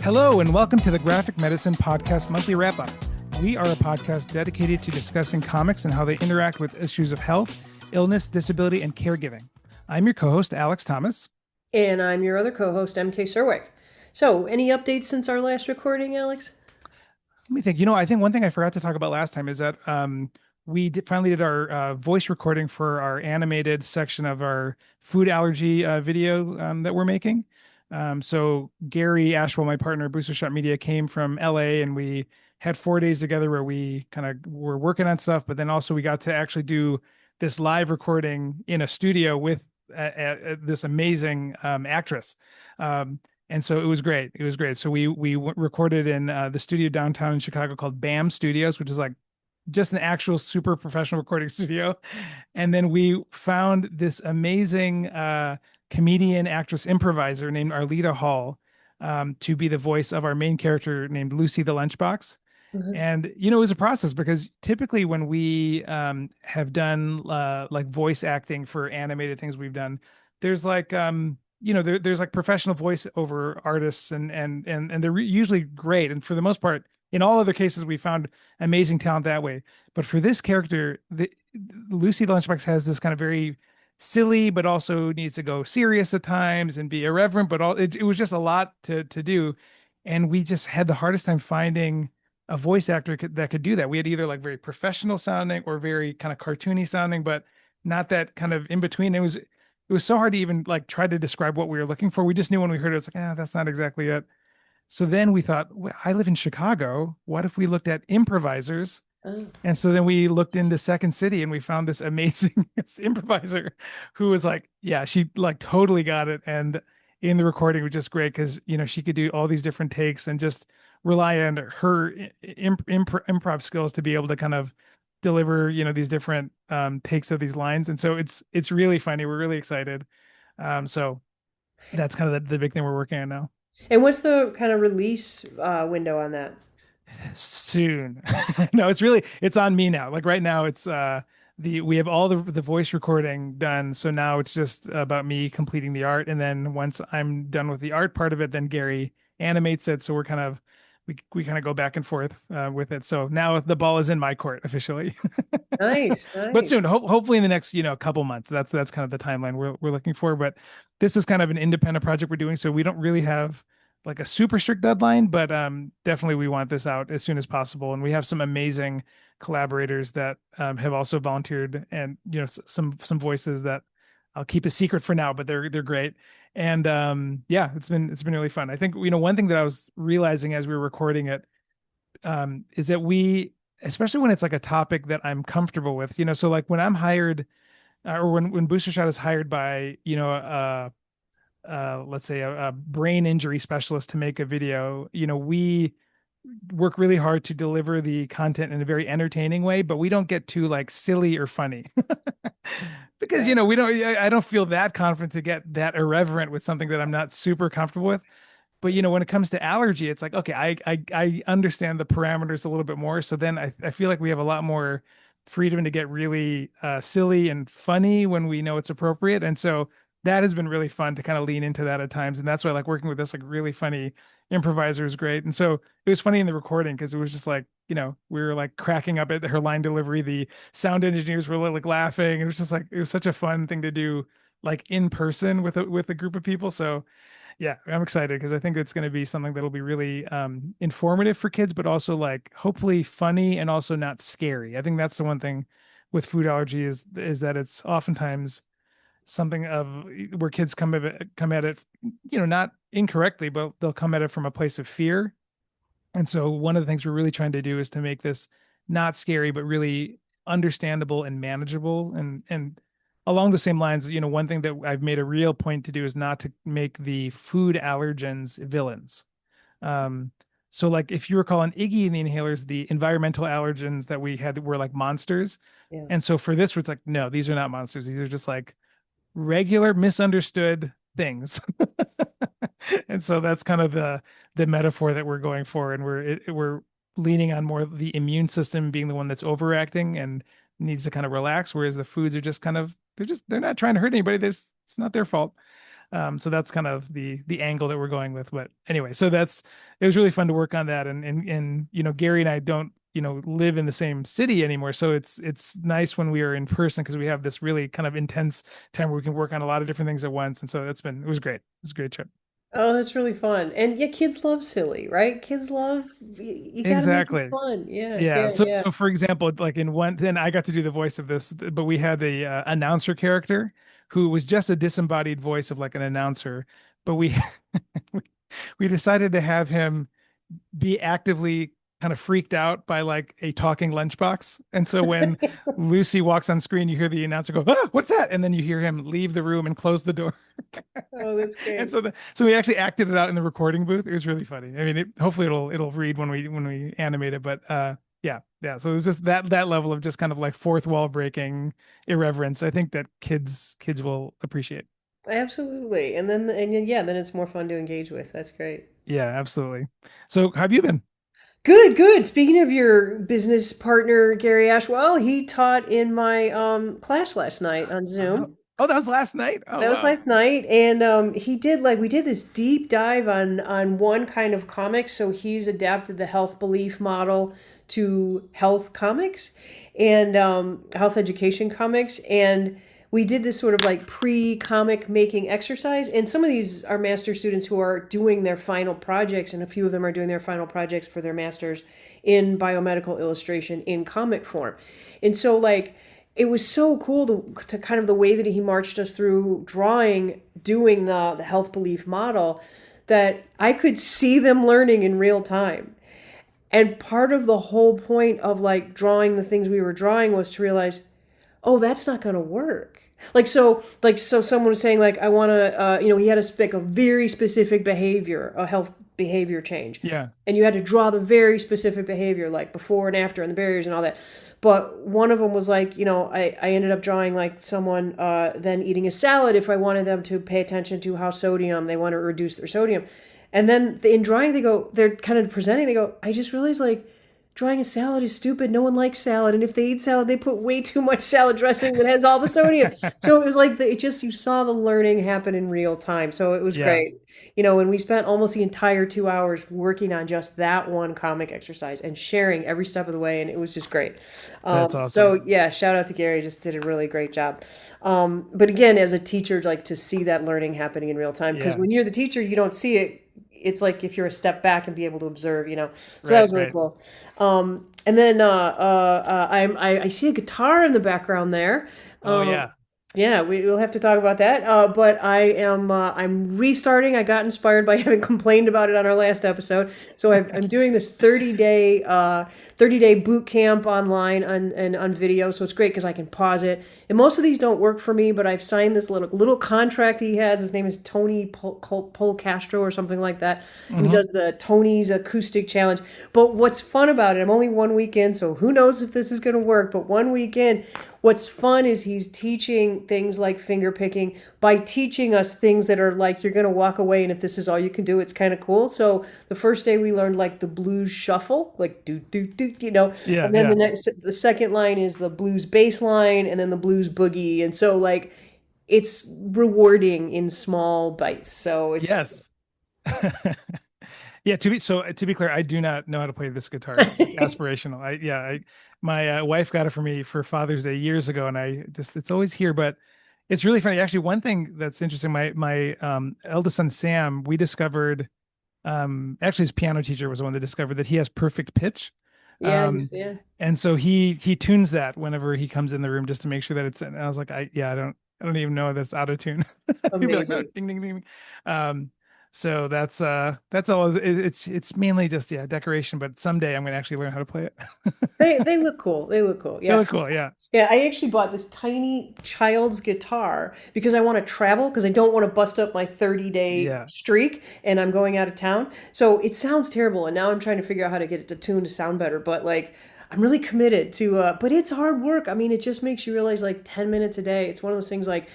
Hello, and welcome to the Graphic Medicine Podcast Monthly Wrap-Up. We are a podcast dedicated to discussing comics and how they interact with issues of health, illness, disability, and caregiving. I'm your co-host, Alex Thomas. And I'm your other co-host, MK Serwick. So, any updates since our last recording, Alex? Let me think. I think one thing I forgot to talk about last time is that we finally did our voice recording for our animated section of our food allergy video that we're making. So Gary Ashwell, my partner, Booster Shot Media, came from LA, and we had 4 days together where we kind of were working on stuff, but then also we got to actually do this live recording in a studio with this amazing actress. And so it was great. It was great. So we recorded in the studio downtown in Chicago called BAM Studios, which is like just an actual super professional recording studio. And then we found this amazing comedian, actress, improviser named Arlita Hall to be the voice of our main character named Lucy the Lunchbox. And, it was a process because typically when we have done like voice acting for animated things we've done, there's like, there's like professional voiceover artists and they're usually great. And for the most part, in all other cases, we found amazing talent that way. But for this character, Lucy the Lunchbox has this kind of very silly, but also needs to go serious at times and be irreverent, but it was just a lot to do. And we just had the hardest time finding a voice actor that could do that. We had either like very professional sounding or very kind of cartoony sounding, but not that kind of in between. It was so hard to even like try to describe what we were looking for. We just knew when we heard it, it's like, that's not exactly it. So then we thought, well, I live in Chicago. What if we looked at improvisers? Oh. And so then we looked into Second City and we found this amazing improviser who was like, yeah, she like totally got it. And in the recording was just great because, she could do all these different takes and just rely on her improv skills to be able to kind of deliver, these different takes of these lines. And so it's really funny. We're really excited. So that's kind of the big thing we're working on now. And what's the kind of release window on that? Soon. No, it's on me now. Like right now we have all the voice recording done. So now it's just about me completing the art. And then once I'm done with the art part of it, then Gary animates it. So we kind of go back and forth with it. So now the ball is in my court officially. Nice. But soon, hopefully in the next, couple months. That's kind of the timeline we're looking for. But this is kind of an independent project we're doing, so we don't really have like a super strict deadline, but definitely we want this out as soon as possible. And we have some amazing collaborators that have also volunteered, and some voices that I'll keep a secret for now, but they're great. And it's been really fun. I think one thing that I was realizing as we were recording it is that especially when it's like a topic that I'm comfortable with, so like when I'm hired or when Booster Shot is hired by, let's say a brain injury specialist to make a video, we work really hard to deliver the content in a very entertaining way, but we don't get too like silly or funny because, I don't feel that confident to get that irreverent with something that I'm not super comfortable with. But, when it comes to allergy, it's like, okay, I understand the parameters a little bit more. So then I feel like we have a lot more freedom to get really silly and funny when we know it's appropriate. And so that has been really fun to kind of lean into that at times. And that's why I like working with this like really funny improviser is great. And so it was funny in the recording because it was just like, we were like cracking up at her line delivery. The sound engineers were like laughing. It was just like, it was such a fun thing to do like in person with a group of people. So yeah, I'm excited because I think it's going to be something that'll be really informative for kids, but also like hopefully funny and also not scary. I think that's the one thing with food allergy is that it's oftentimes something of where kids come at it, not incorrectly, but they'll come at it from a place of fear. And so one of the things we're really trying to do is to make this not scary, but really understandable and manageable. And along the same lines, one thing that I've made a real point to do is not to make the food allergens villains. So like if you recall on Iggy and the inhalers, the environmental allergens that we had were like monsters. Yeah. And so for this, it's like, no, these are not monsters. These are just like regular misunderstood things. And so that's kind of the metaphor that we're going for. And we're leaning on more the immune system being the one that's overacting and needs to kind of relax. Whereas the foods are just kind of, they're not trying to hurt anybody. It's not their fault. So that's kind of the angle that we're going with. But anyway, so it was really fun to work on that. And Gary and I don't, live in the same city anymore. So it's nice when we are in person because we have this really kind of intense time where we can work on a lot of different things at once. And so it was great. It was a great trip. Oh, that's really fun. And yeah, kids love silly, right? Kids love, you got to make it Exactly. fun. Yeah, Yeah. yeah, So, yeah. so for example, like in one, then I got to do the voice of this, but we had the announcer character who was just a disembodied voice of like an announcer, but we we decided to have him be actively kind of freaked out by like a talking lunchbox. And so when Lucy walks on screen, you hear the announcer go, "Ah, what's that?" And then you hear him leave the room and close the door. Oh, that's And great. so we actually acted it out in the recording booth. It was really funny. I mean, hopefully it'll read when we animate it, but yeah, yeah. So it was just that level of just kind of like fourth wall breaking irreverence. I think that kids will appreciate. Absolutely. And then then it's more fun to engage with. That's great. Yeah, absolutely. So how have you been? Good, good. Speaking of your business partner, Gary Ashwell, he taught in my class last night on Uh, Zoom. oh, that was last night. Oh, That was wow. last night, and he did like we did this deep dive on one kind of comic. So he's adapted the health belief model to health comics and health education comics, and we did this sort of like pre-comic making exercise. And some of these are master students who are doing their final projects, and a few of them are doing their final projects for their masters in biomedical illustration in comic form. And so like it was so cool to kind of the way that he marched us through drawing, doing the health belief model, that I could see them learning in real time. And part of the whole point of like drawing the things we were drawing was to realize, oh, that's not going to work. So someone was saying like, I want to, he had to pick a very specific behavior, a health behavior change. Yeah. And you had to draw the very specific behavior, like before and after and the barriers and all that. But one of them was like, I ended up drawing like someone then eating a salad if I wanted them to pay attention to how sodium, they want to reduce their sodium. And then in drawing, they're kind of presenting, they go, I just realized like, drawing a salad is stupid. No one likes salad. And if they eat salad, they put way too much salad dressing that has all the sodium. So it was like you saw the learning happen in real time. So it was Yeah. great. And we spent almost the entire 2 hours working on just that one comic exercise and sharing every step of the way. And it was just great. That's awesome. So yeah, shout out to Gary. Just did a really great job. But again, as a teacher, like to see that learning happening in real time, because Yeah. when you're the teacher, you don't see it. It's like if you're a step back and be able to observe. So that Right, was really right. cool. And then I see a guitar in the background there. Oh Um, yeah. yeah, we'll have to talk about that. But I'm restarting. I got inspired by having complained about it on our last episode. So I'm doing this 30-day boot camp online on video. So it's great because I can pause it. And most of these don't work for me, but I've signed this little contract he has. His name is Tony Castro or something like that, and he Hmm. does the Tony's Acoustic Challenge. But what's fun about it? I'm only 1 week in, so who knows if this is going to work? But 1 week in, what's fun is he's teaching things like finger picking by teaching us things that are like you're going to walk away, and if this is all you can do, it's kind of cool. So the first day we learned like the blues shuffle, like do do do. Yeah, And then yeah. the second line is the blues bass line, and then the blues boogie. And so like it's rewarding in small bites. So it's Yes. Yeah, to be clear, I do not know how to play this guitar. It's aspirational. My wife got it for me for Father's Day years ago, and it's always here. But it's really funny. Actually, one thing that's interesting, my eldest son Sam, we discovered actually his piano teacher was the one that discovered that he has perfect pitch. yeah, Um, yeah, and so he tunes that whenever he comes in the room just to make sure that it's. And I was like, I don't even know that's out of tune. He'd be like, no, amazing. ding ding ding. Um, so that's all. It's mainly just decoration. But someday I'm gonna actually learn how to play it. They look cool. They look cool. They Yeah. look cool. Yeah, Yeah, I actually bought this tiny child's guitar because I want to travel because I don't want to bust up my 30-day yeah, streak and I'm going out of town. So it sounds terrible and now I'm trying to figure out how to get it to tune to sound better, but like I'm really committed to but it's hard work. I mean, it just makes you realize like 10 minutes a day. It's one of those things like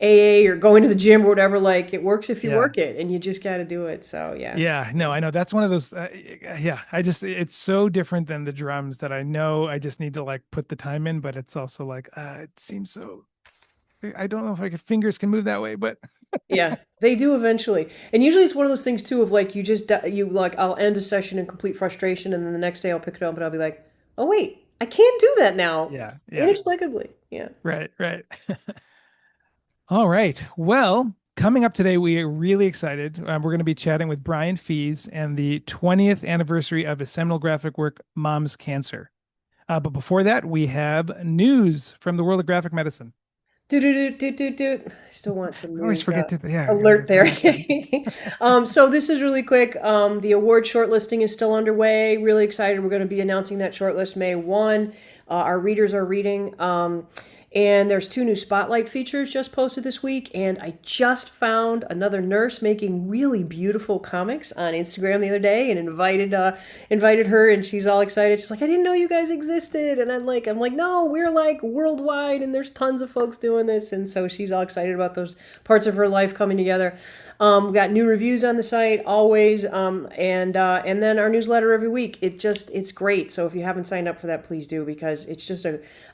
AA or going to the gym or whatever, like it works if you yeah. work it and you just got to do it. So, yeah. Yeah, no, I know that's one of those. Yeah, it's so different than the drums that I know I just need to like put the time in, but it's also like it seems so. I don't know if fingers can move that way, but Yeah, they do eventually. And usually it's one of those things too of like you like I'll end a session in complete frustration and then the next day I'll pick it up and I'll be like, "Oh wait, I can't do that now." Yeah, yeah. Inexplicably. Yeah. Right, right. All right. Well, coming up today, we are really excited. We're going to be chatting with Brian Fies and the 20th anniversary of his seminal graphic work, Mom's Cancer. But before that, we have news from the world of graphic medicine. Do do do do do do. I still want some I always news forget to, yeah, I gotta alert get the there. news in. So this is really quick. The award shortlisting is still underway. Really excited. We're going to be announcing that shortlist May 1. Our readers are reading. And there's two new spotlight features just posted this week. And I just found another nurse making really beautiful comics on Instagram the other day, and invited her, and she's all excited. She's like, "I didn't know you guys existed," and I'm like, "No, we're like worldwide, and there's tons of folks doing this." And so she's all excited about those parts of her life coming together. We got new reviews on the site always, and then our newsletter every week. It's great. So if you haven't signed up for that, please do, because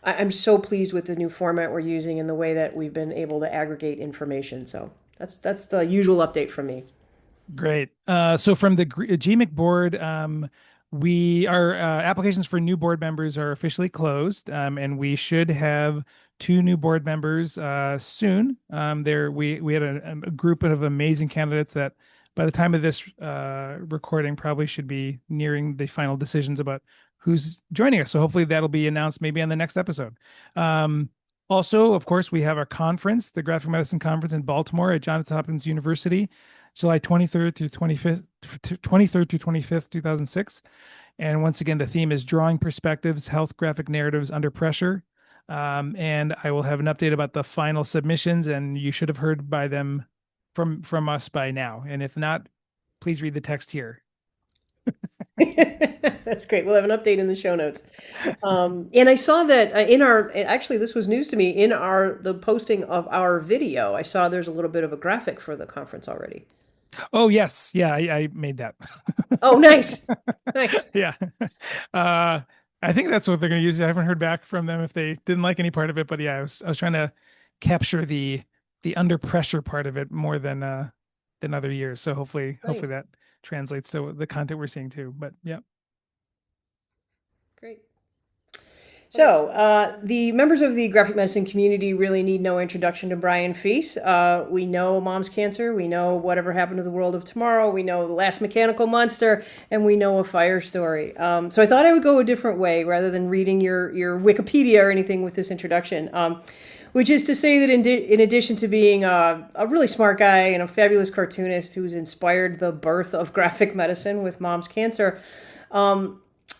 I'm so pleased with the new format we're using and the way that we've been able to aggregate information. So that's the usual update from me. Great. So from the GMIC board, we our applications for new board members are officially closed, and we should have two new board members soon. There we had a group of amazing candidates that by the time of this recording probably should be nearing the final decisions about who's joining us. So hopefully that'll be announced maybe on the next episode. Also, of course, we have our conference, the Graphic Medicine Conference in Baltimore at Johns Hopkins University, July 23rd through 25th, 23rd through 25th, 2006. And once again, the theme is Drawing Perspectives, Health Graphic Narratives Under Pressure. And I will have an update about the final submissions, and you should have heard by them from us by now. And if not, please read the text here. That's great. We'll have an update in the show notes. And I saw that actually, this was news to me, in the posting of our video. I saw there's a little bit of a graphic for the conference already. Oh, yes. Yeah, I made that. Oh, nice. Nice. Yeah. I think that's what they're going to use. I haven't heard back from them if they didn't like any part of it, but yeah, I was trying to capture the under pressure part of it more than other years. So hopefully Nice. that translates to the content we're seeing too. But yeah. Great. So, the members of the graphic medicine community really need no introduction to Brian Fies. We know Mom's Cancer. We know Whatever Happened to the World of Tomorrow. We know The Last Mechanical Monster. And we know A Fire Story. So I thought I would go a different way rather than reading your Wikipedia or anything with this introduction. Which is to say that in addition to being a really smart guy and a fabulous cartoonist who's inspired the birth of graphic medicine with Mom's Cancer,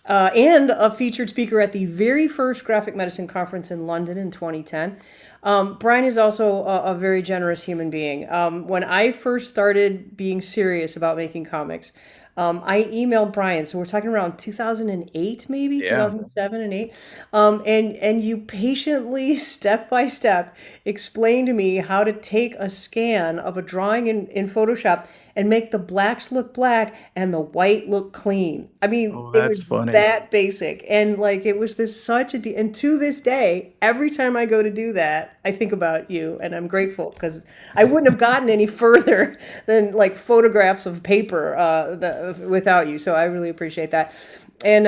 and a featured speaker at the very first graphic medicine conference in London in 2010. Brian is also a very generous human being. When I first started being serious about making comics, I emailed Brian. So we're talking around 2008, maybe Yeah. 2007 and 8. And you patiently, step by step, explained to me how to take a scan of a drawing in Photoshop and make the blacks look black and the white look clean. I mean, Oh, it that's was funny. that basic. And like, it was and to this day, every time I go to do that, I think about you, and I'm grateful because I wouldn't have gotten any further than like photographs of paper without you. So I really appreciate that. And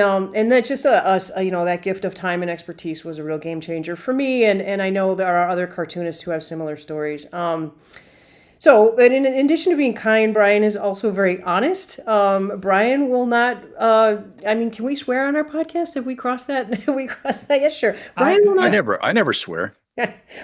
that's just that gift of time and expertise was a real game changer for me. And I know there are other cartoonists who have similar stories. But in addition to being kind, Brian is also very honest. Brian will not. I mean, can we swear on our podcast? Have we crossed that? Have we crossed that? Yes, sure. I Brian will I not. never I never swear.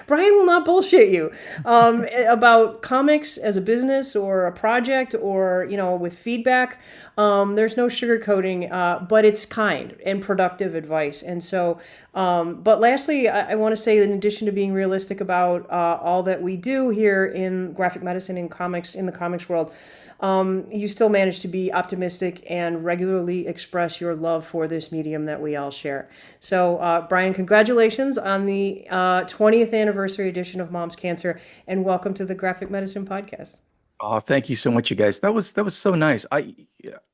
Brian will not bullshit you about comics as a business or a project or, with feedback. There's no sugarcoating, but it's kind and productive advice. And so, but lastly, I want to say that in addition to being realistic about all that we do here in graphic medicine and comics, in the comics world, you still manage to be optimistic and regularly express your love for this medium that we all share. So, Brian, congratulations on the 20th anniversary edition of Mom's Cancer, and welcome to the Graphic Medicine Podcast. Oh, thank you so much, you guys. That was so nice. I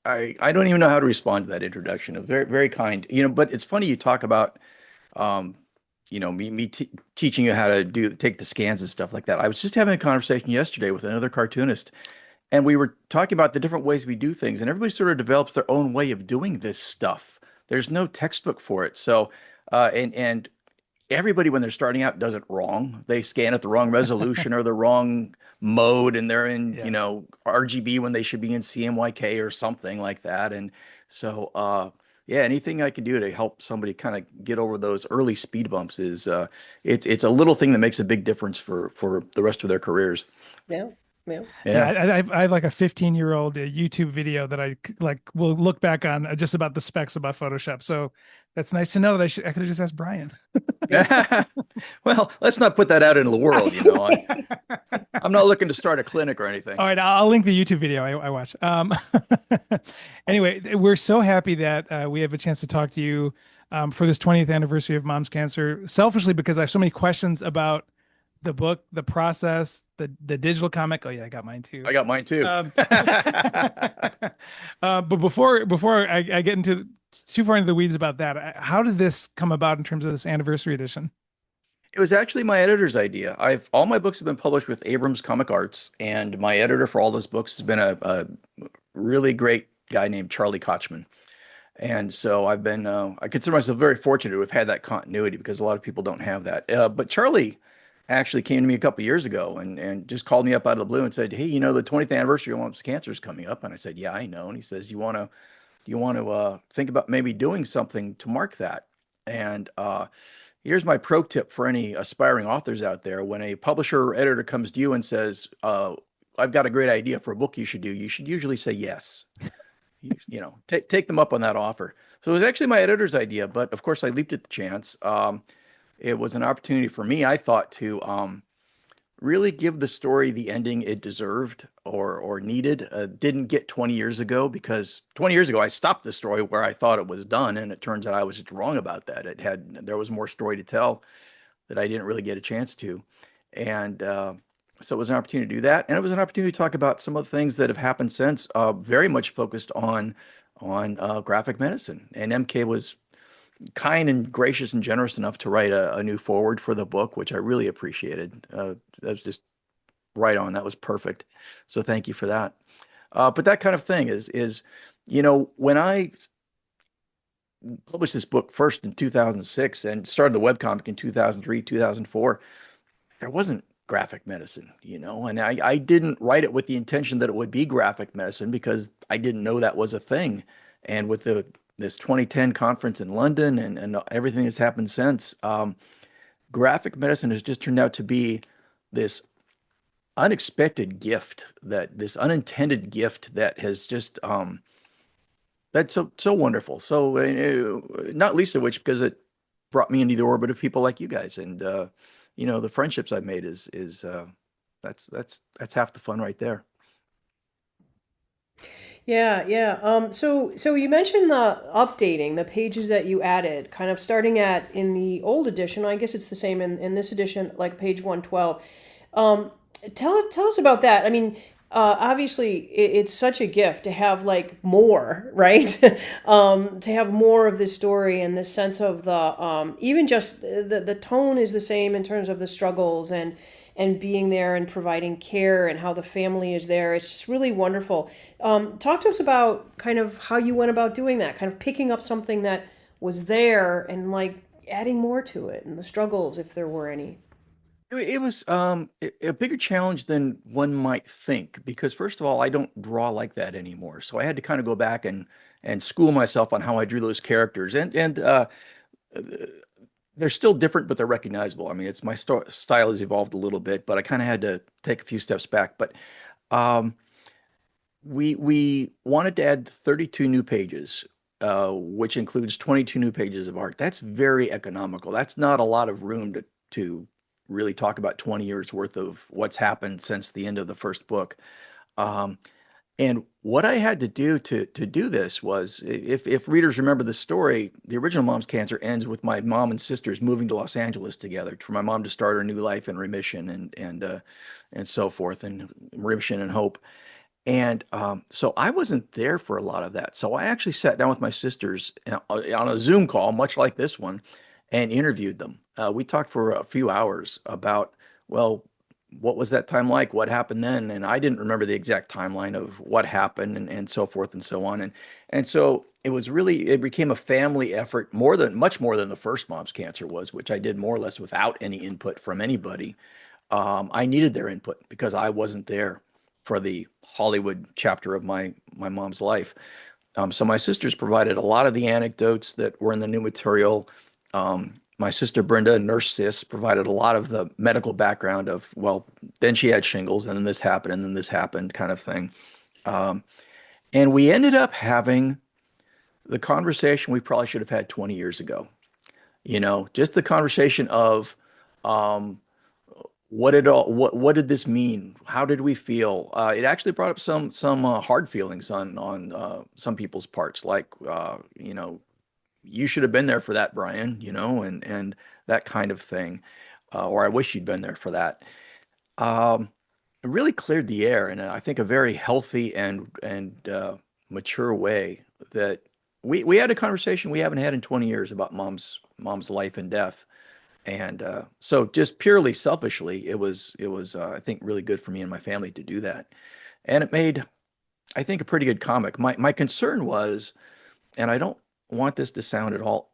don't even know how to respond to that introduction. It was very very kind. But it's funny you talk about um me teaching you how to take the scans and stuff like that. I was just having a conversation yesterday with another cartoonist, and we were talking about the different ways we do things, and everybody sort of develops their own way of doing this stuff. There's no textbook for it. So, and everybody when they're starting out does it wrong. They scan at the wrong resolution or the wrong mode, and they're in, Yeah. RGB when they should be in CMYK or something like that. And so, yeah, anything I can do to help somebody kind of get over those early speed bumps is it's a little thing that makes a big difference for the rest of their careers. Yeah, yeah. Yeah, Yeah. I have like a 15-year-old YouTube video that like will look back on just about the specs about Photoshop. So that's nice to know that I could have just asked Brian. Well, let's not put that out into the world, you know. I'm not looking to start a clinic or anything. All right, I'll link the YouTube video I watched. Anyway, we're so happy that we have a chance to talk to you for this 20th anniversary of Mom's Cancer. Selfishly, because I have so many questions about the book, the process, the digital comic. Oh yeah, I got mine too. I got mine too. Um, but before I get into too far into the weeds about that, how did this come about in terms of this anniversary edition? It was actually my editor's idea. I've all my books have been published with Abrams Comic Arts, and my editor for all those books has been a really great guy named Charlie Kochman. And so I consider myself very fortunate to have had that continuity because a lot of people don't have that. But Charlie actually came to me a couple years ago and just called me up out of the blue and said, "Hey, the 20th anniversary of Mom's Cancer is coming up." And I said, "Yeah, I know." And he says, do you want to think about maybe doing something to mark that?" And here's my pro tip for any aspiring authors out there. When a publisher or editor comes to you and says, "I've got a great idea for a book you should do," you should usually say yes. Take them up on that offer. So it was actually my editor's idea, but of course I leaped at the chance. It was an opportunity for me, I thought, to really give the story the ending it deserved or needed. Didn't get 20 years ago, because 20 years ago I stopped the story where I thought it was done, and it turns out I was just wrong about that. There was more story to tell that I didn't really get a chance to, and so it was an opportunity to do that, and it was an opportunity to talk about some of the things that have happened since. Very much focused on graphic medicine, and MK was kind and gracious and generous enough to write a new forward for the book, which I really appreciated. That was just right on. That was perfect. So thank you for that. But that kind of thing is, when I published this book first in 2006 and started the webcomic in 2003, 2004, there wasn't graphic medicine, and I didn't write it with the intention that it would be graphic medicine because I didn't know that was a thing. And with this 2010 conference in London and everything that's happened since, graphic medicine has just turned out to be this this unintended gift that has just that's so wonderful. So not least of which because it brought me into the orbit of people like you guys, and the friendships I've made is that's half the fun right there. Yeah, yeah. So you mentioned the updating, the pages that you added, kind of starting at in the old edition. I guess it's the same in this edition, like page 112. Um, tell us about that. I mean, obviously, it's such a gift to have like more, right? To have more of this story and this sense of the even just the tone is the same in terms of the struggles and being there and providing care and how the family is there. It's just really wonderful. Talk to us about kind of how you went about doing that, kind of picking up something that was there and like adding more to it and the struggles if there were any. It was a bigger challenge than one might think because first of all, I don't draw like that anymore. So I had to kind of go back and school myself on how I drew those characters, and they're still different, but they're recognizable. I mean, it's my style has evolved a little bit, but I kind of had to take a few steps back. But um, we wanted to add 32 new pages, which includes 22 new pages of art. That's very economical. That's not a lot of room to really talk about 20 years worth of what's happened since the end of the first book. Um, and what I had to do to do this was, if readers remember the story, the original Mom's Cancer ends with my mom and sisters moving to Los Angeles together for my mom to start her new life in remission and so forth, and remission and hope. And so I wasn't there for a lot of that. So I actually sat down with my sisters on a Zoom call, much like this one, and interviewed them. We talked for a few hours about, well, what was that time like? What happened then? And I didn't remember the exact timeline of what happened and so forth and so on. And so it was really, it became a family effort much more than the first mom's cancer was, which I did more or less without any input from anybody. I needed their input because I wasn't there for the Hollywood chapter of my mom's life. So my sisters provided a lot of the anecdotes that were in the new material. My sister Brenda, nurse sis, provided a lot of the medical background of, well, then she had shingles, and then this happened, and then this happened, kind of thing. Um, and we ended up having the conversation we probably should have had 20 years ago. Just the conversation of, um, what did this mean? How did we feel? It actually brought up some hard feelings on some people's parts, like you should have been there for that, Brian, and that kind of thing, or I wish you'd been there for that. It really cleared the air in I think a very healthy and mature way that we had a conversation we haven't had in 20 years about mom's life and death. And so just purely selfishly, it was I think really good for me and my family to do that. And it made, I think, a pretty good comic. My concern was, and I don't want this to sound at all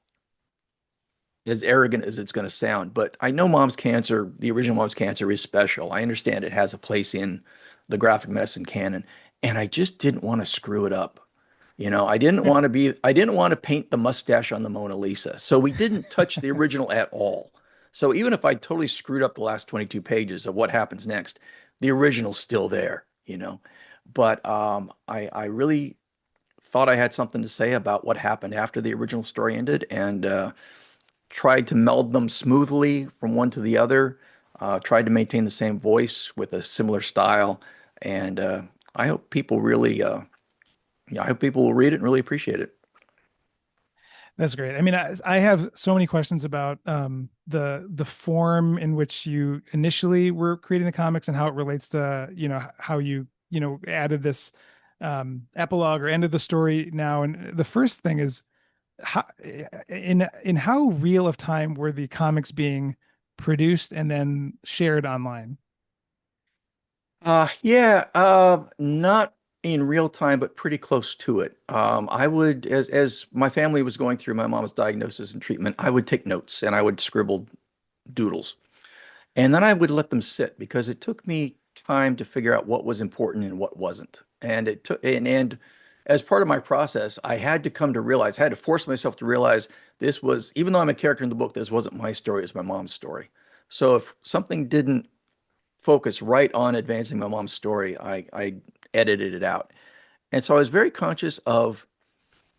as arrogant as it's going to sound, but I know mom's cancer, the original mom's cancer is special. I understand it has a place in the graphic medicine canon, and I just didn't want to screw it up. I didn't want to paint the mustache on the Mona Lisa. So we didn't touch the original at all. So even if I totally screwed up the last 22 pages of what happens next, the original's still there. But I really thought I had something to say about what happened after the original story ended, and tried to meld them smoothly from one to the other, tried to maintain the same voice with a similar style. And I hope people really, yeah, I hope people will read it and really appreciate it. That's great. I mean, I have so many questions about the form in which you initially were creating the comics and how it relates to, how you, added this epilogue or end of the story now. And the first thing is, how in how real of time were the comics being produced and then shared online? Yeah, not in real time, but pretty close to it. I would, as my family was going through my mom's diagnosis and treatment, I would take notes and I would scribble doodles. And then I would let them sit because it took me time to figure out what was important and what wasn't. And it took and as part of my process, I had to come to realize, I had to force myself to realize this was, even though I'm a character in the book, this wasn't my story, it was my mom's story. So if something didn't focus right on advancing my mom's story, I edited it out. And so I was very conscious of,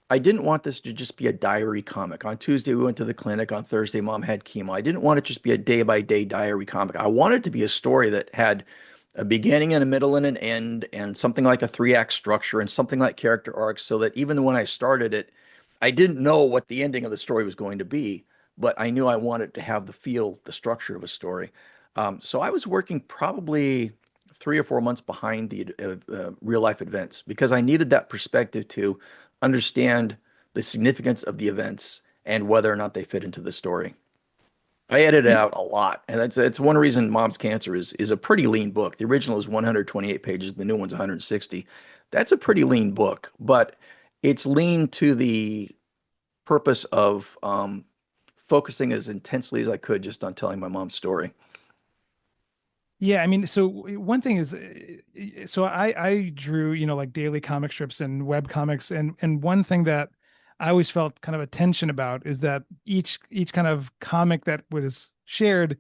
I didn't want this to just be a diary comic. On Tuesday, we went to the clinic. On Thursday, mom had chemo. I didn't want it to just be a day by day diary comic. I wanted it to be a story that had a beginning and a middle and an end, and something like a three-act structure and something like character arcs, so that even when I started it, I didn't know what the ending of the story was going to be, but I knew I wanted to have the feel, the structure of a story. So I was working probably 3 or 4 months behind the real life events because I needed that perspective to understand the significance of the events and whether or not they fit into the story. I edited And out a lot, and that's one reason Mom's Cancer is a pretty lean book. The original is 128 pages, the new one's 160. That's a pretty lean book, but it's lean to the purpose of focusing as intensely as I could just on telling my mom's story. yeah, I mean, so one thing is, so I drew, like daily comic strips and web comics, and one thing that I always felt kind of a tension about is that each kind of comic that was shared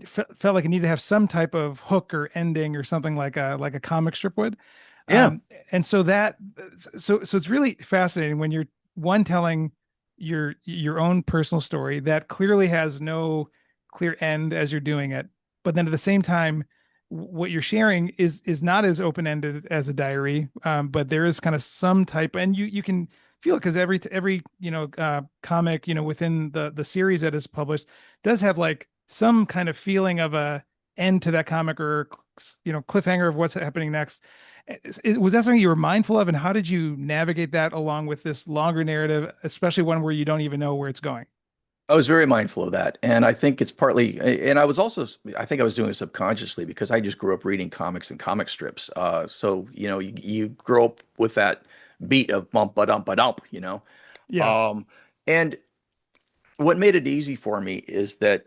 felt like it needed to have some type of hook or ending or something like a comic strip would. Yeah, And so so it's really fascinating when you're one telling your own personal story that clearly has no clear end as you're doing it, but then at the same time, what you're sharing is not as open ended as a diary, but there is kind of some type, and you can feel it because every comic within the series that is published does have like some kind of feeling of a end to that comic or cliffhanger of what's happening next. Was that something you were mindful of, and how did you navigate that along with this longer narrative, especially one where you don't even know where it's going? I was very mindful of that, and I think it's partly, and I was also, I think I was doing it subconsciously because I just grew up reading comics and comic strips. So you grow up with that beat of bump ba dump ba dump, Yeah, Um, and what made it easy for me is that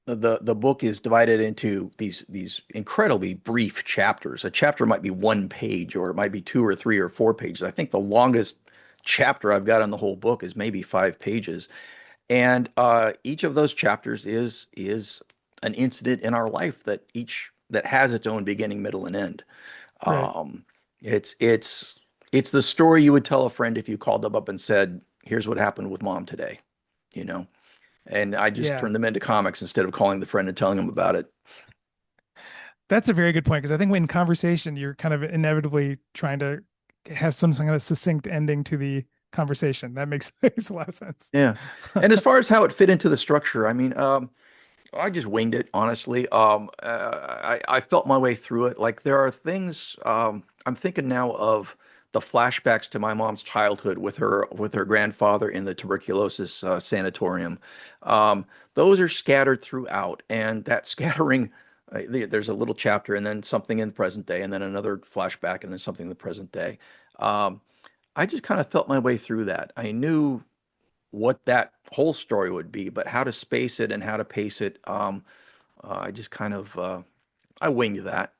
the book is divided into these incredibly brief chapters. A chapter might be one page, or it might be two or three or four pages. I think the longest chapter I've got in the whole book is maybe 5 pages. And each of those chapters is an incident in our life that has its own beginning, middle, and end. right. Um, it's the story you would tell a friend if you called them up and said, "Here's what happened with mom today," you know. And I just Yeah. turned them into comics instead of calling the friend and telling them about it. That's a very good point because I think when in conversation, you're kind of inevitably trying to have some kind of succinct ending to the conversation. That makes, makes a lot of sense. Yeah. And as far as how it fit into the structure, I mean, I just winged it, honestly. I felt my way through it. Like there are things I'm thinking now of the flashbacks to my mom's childhood with her grandfather in the tuberculosis sanatorium. Those are scattered throughout, and that scattering, there's a little chapter, and then something in the present day, and then another flashback, and then something in the present day. Um, I just kind of felt my way through that. I knew what that whole story would be, but how to space it and how to pace it, I just kind of I winged that.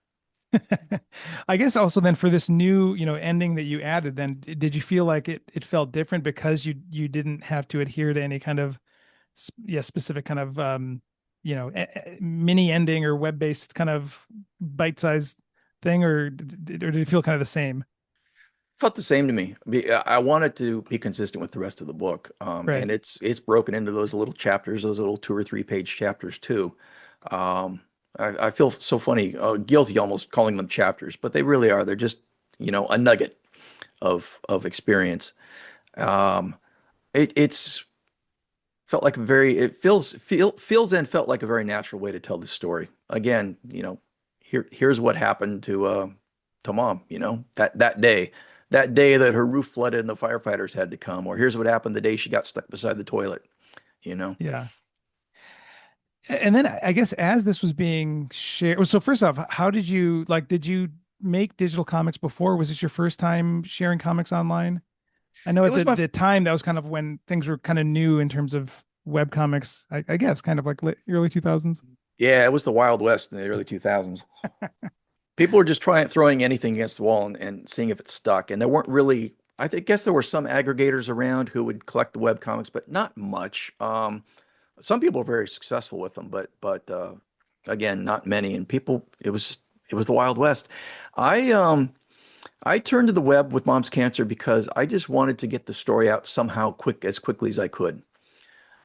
I guess also then for this new, ending that you added, then did you feel like it felt different because you didn't have to adhere to any kind of specific kind of mini ending or web-based kind of bite-sized thing, or did it feel kind of the same? Felt the same to me. I wanted to be consistent with the rest of the book, Right. and it's broken into those little chapters, those little 2 or 3 page chapters too. Um, I feel so funny, guilty almost calling them chapters, but they really are. They're just a nugget of experience. Um, it's felt like a very it feels and felt like a very natural way to tell the story. Again, here's what happened to mom, that day that her roof flooded and the firefighters had to come, or here's what happened the day she got stuck beside the toilet, you know. Yeah. And then I guess as this was being shared, so first off, how did you did you make digital comics before? Was this your first time sharing comics online? I know It at was my the time that was kind of when things were kind of new in terms of web comics, I guess, kind of like early 2000s. Yeah, it was the Wild West in the early 2000s. People were just throwing anything against the wall and seeing if it stuck. And there weren't really, guess there were some aggregators around who would collect the web comics, but not much. Some people were very successful with them, but again, not many. And people, it was the Wild West. I I turned to the web with mom's cancer because I just wanted to get the story out somehow as quickly as I could.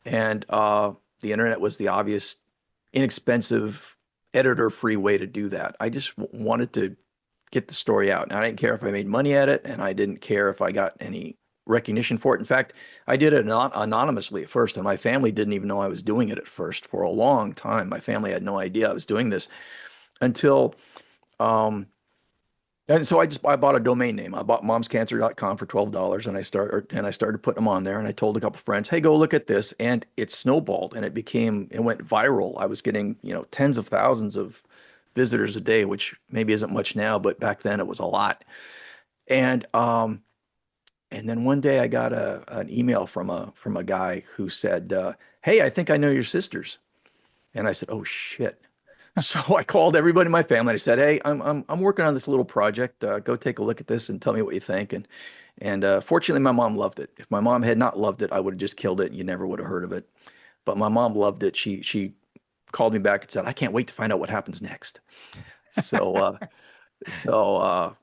And the internet was the obvious, inexpensive, editor-free way to do that. I just wanted to get the story out. And I didn't care if I made money at it, and I didn't care if I got any recognition for it. In fact, I did it anonymously at first, and my family didn't even know I was doing it at first for a long time. My family had no idea I was doing this until um, and so I bought a domain name. I bought momscancer.com for $12 and I started putting them on there and I told a couple friends, "Hey, go look at this." And it snowballed and it went viral. I was getting, tens of thousands of visitors a day, which maybe isn't much now, but back then it was a lot. And and then one day I got an email from a guy who said, "Hey, I think I know your sisters." And I said, "Oh shit." So I called everybody in my family and I said, "Hey, I'm working on this little project. Go take a look at this and tell me what you think." And fortunately, my mom loved it. If my mom had not loved it, I would have just killed it and you never would have heard of it. But my mom loved it. She called me back and said, "I can't wait to find out what happens next." So so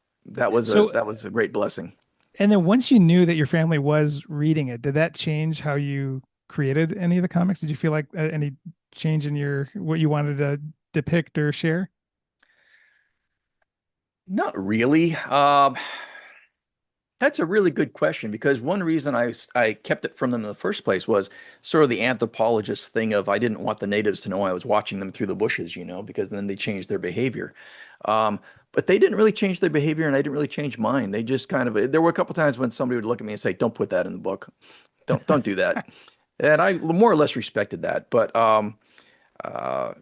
So, that was a great blessing. and then once you knew that your family was reading it, did that change how you created any of the comics? Did you feel like any change in your what you wanted to depict or share? Not really. That's a really good question because one reason I kept it from them in the first place was sort of the anthropologist thing of I didn't want the natives to know I was watching them through the bushes, because then they changed their behavior. But they didn't really change their behavior and I didn't really change mine. They just kind of there were a couple times when somebody would look at me and say, "Don't put that in the book. Don't do that." And I more or less respected that. But uh,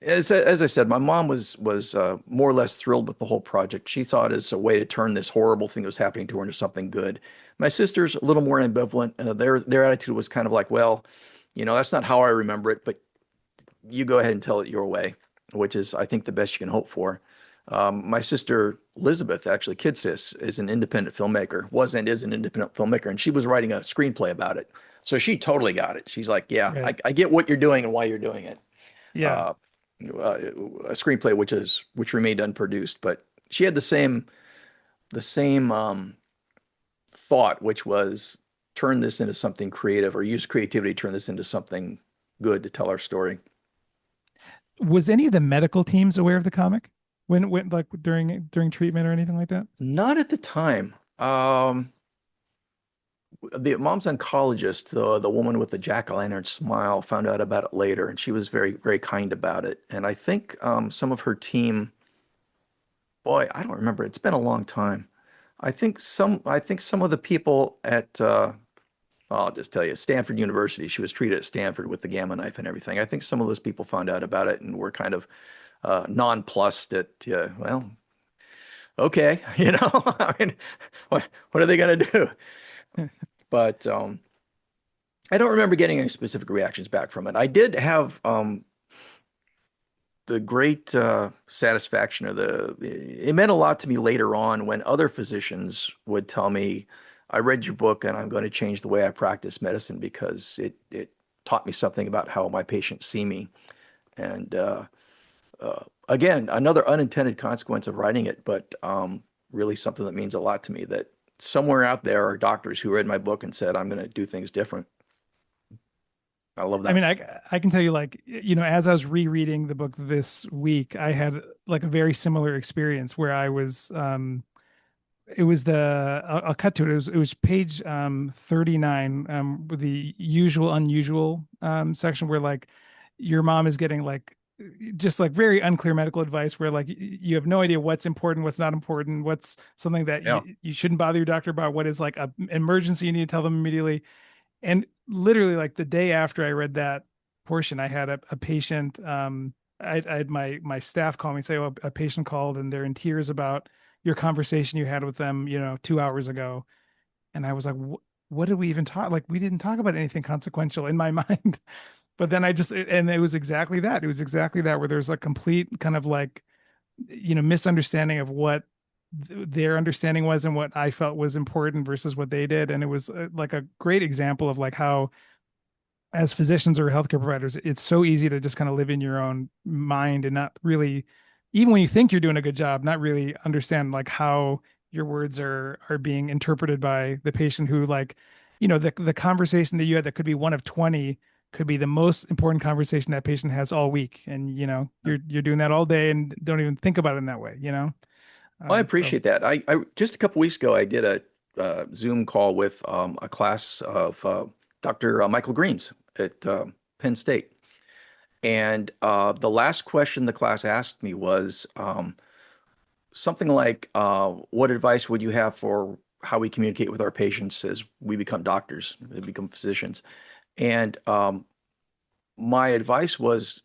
as I said, my mom was more or less thrilled with the whole project. She saw it as a way to turn this horrible thing that was happening to her into something good. My sister's a little more ambivalent. Their attitude was kind of like, well, that's not how I remember it, but you go ahead and tell it your way, which is, I think, the best you can hope for. My sister Elizabeth, actually, Kid Sis, is an independent filmmaker, was and is an independent filmmaker, and she was writing a screenplay about it. So she totally got it. She's like, yeah, Right. I get what you're doing and why you're doing it. Yeah. Uh, a screenplay which remained unproduced, but she had the same thought, which was turn this into something creative or use creativity to turn this into something good to tell our story. Was any of the medical teams aware of the comic when like during treatment or anything like that? Not at the time. The mom's oncologist, the woman with the jack-o'-lantern smile, found out about it later, and she was very, very kind about it. And I think some of her team, boy, I don't remember. It's been a long time. I think some of the people at I'll just tell you, Stanford University. She was treated at Stanford with the gamma knife and everything. I think some of those people found out about it and were kind of nonplussed at, well, okay, I mean, what are they going to do? But I don't remember getting any specific reactions back from it. I did have the great satisfaction of it meant a lot to me later on when other physicians would tell me, I read your book and I'm going to change the way I practice medicine because it taught me something about how my patients see me. And again, another unintended consequence of writing it, but really something that means a lot to me that somewhere out there are doctors who read my book and said, I'm going to do things different. I love I that. mean, I can tell you, like, as I was rereading the book this week, I had like a very similar experience where I was it was I'll cut to it. It was page 39, with the usual unusual section where like your mom is getting like just like very unclear medical advice where like you have no idea what's important, what's not important, what's something that Yeah. you shouldn't bother your doctor about, what is like a emergency you need to tell them immediately. And literally, like the day after I read that portion, I had a patient. I had my staff call me and say, "Oh, a patient called and they're in tears about your conversation you had with them, 2 hours ago." And I was like, "What did we even talk? Like, we didn't talk about anything consequential in my mind." But then and it was exactly that. It was exactly that where there's a complete kind of like, misunderstanding of what their understanding was and what I felt was important versus what they did. And it was like a great example of like how, as physicians or healthcare providers, it's so easy to just kind of live in your own mind and not really, even when you think you're doing a good job, not really understand like how your words are being interpreted by the patient who like, the conversation that you had that could be one of 20 could be the most important conversation that patient has all week. And, you're doing that all day and don't even think about it in that way. Well, I So appreciate that. I just a couple weeks ago, I did a Zoom call with a class of Dr. Michael Greens at Penn State. And the last question the class asked me was something like, what advice would you have for how we communicate with our patients as we become doctors, we become physicians? And my advice was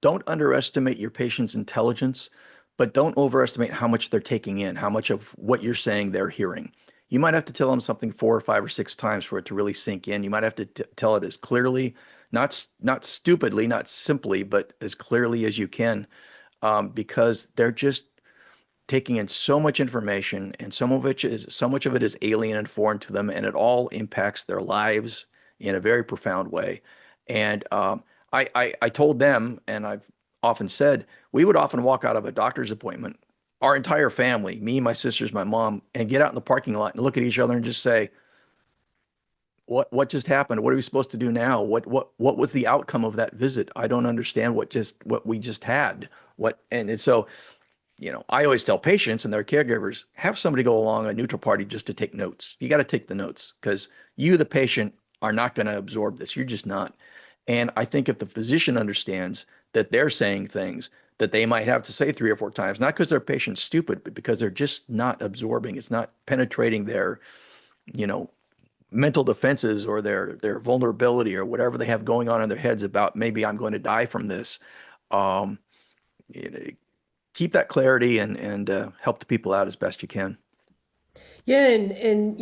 don't underestimate your patient's intelligence, but don't overestimate how much they're taking in, how much of what you're saying they're hearing. You might have to tell them something 4 or 5 or 6 times for it to really sink in. You might have to tell it as clearly, not stupidly, not simply, but as clearly as you can, because they're just taking in so much information, and so much of it is alien and foreign to them, and it all impacts their lives in a very profound way. And I told them, and I've often said, we would often walk out of a doctor's appointment, our entire family, me, my sisters, my mom, and get out in the parking lot and look at each other and just say, what just happened? What are we supposed to do now? What was the outcome of that visit? I don't understand what we just had. So I always tell patients and their caregivers, have somebody go along a neutral party just to take notes. You got to take the notes because you, the patient, are not going to absorb this. You're just not. And I think if the physician understands that they're saying things that they might have to say 3 or 4 times, not because their patient's stupid, but because they're just not absorbing, it's not penetrating their, you know, mental defenses or their vulnerability or whatever they have going on in their heads about maybe I'm going to die from this. Um, you know, keep that clarity and help the people out as best you can. Yeah, and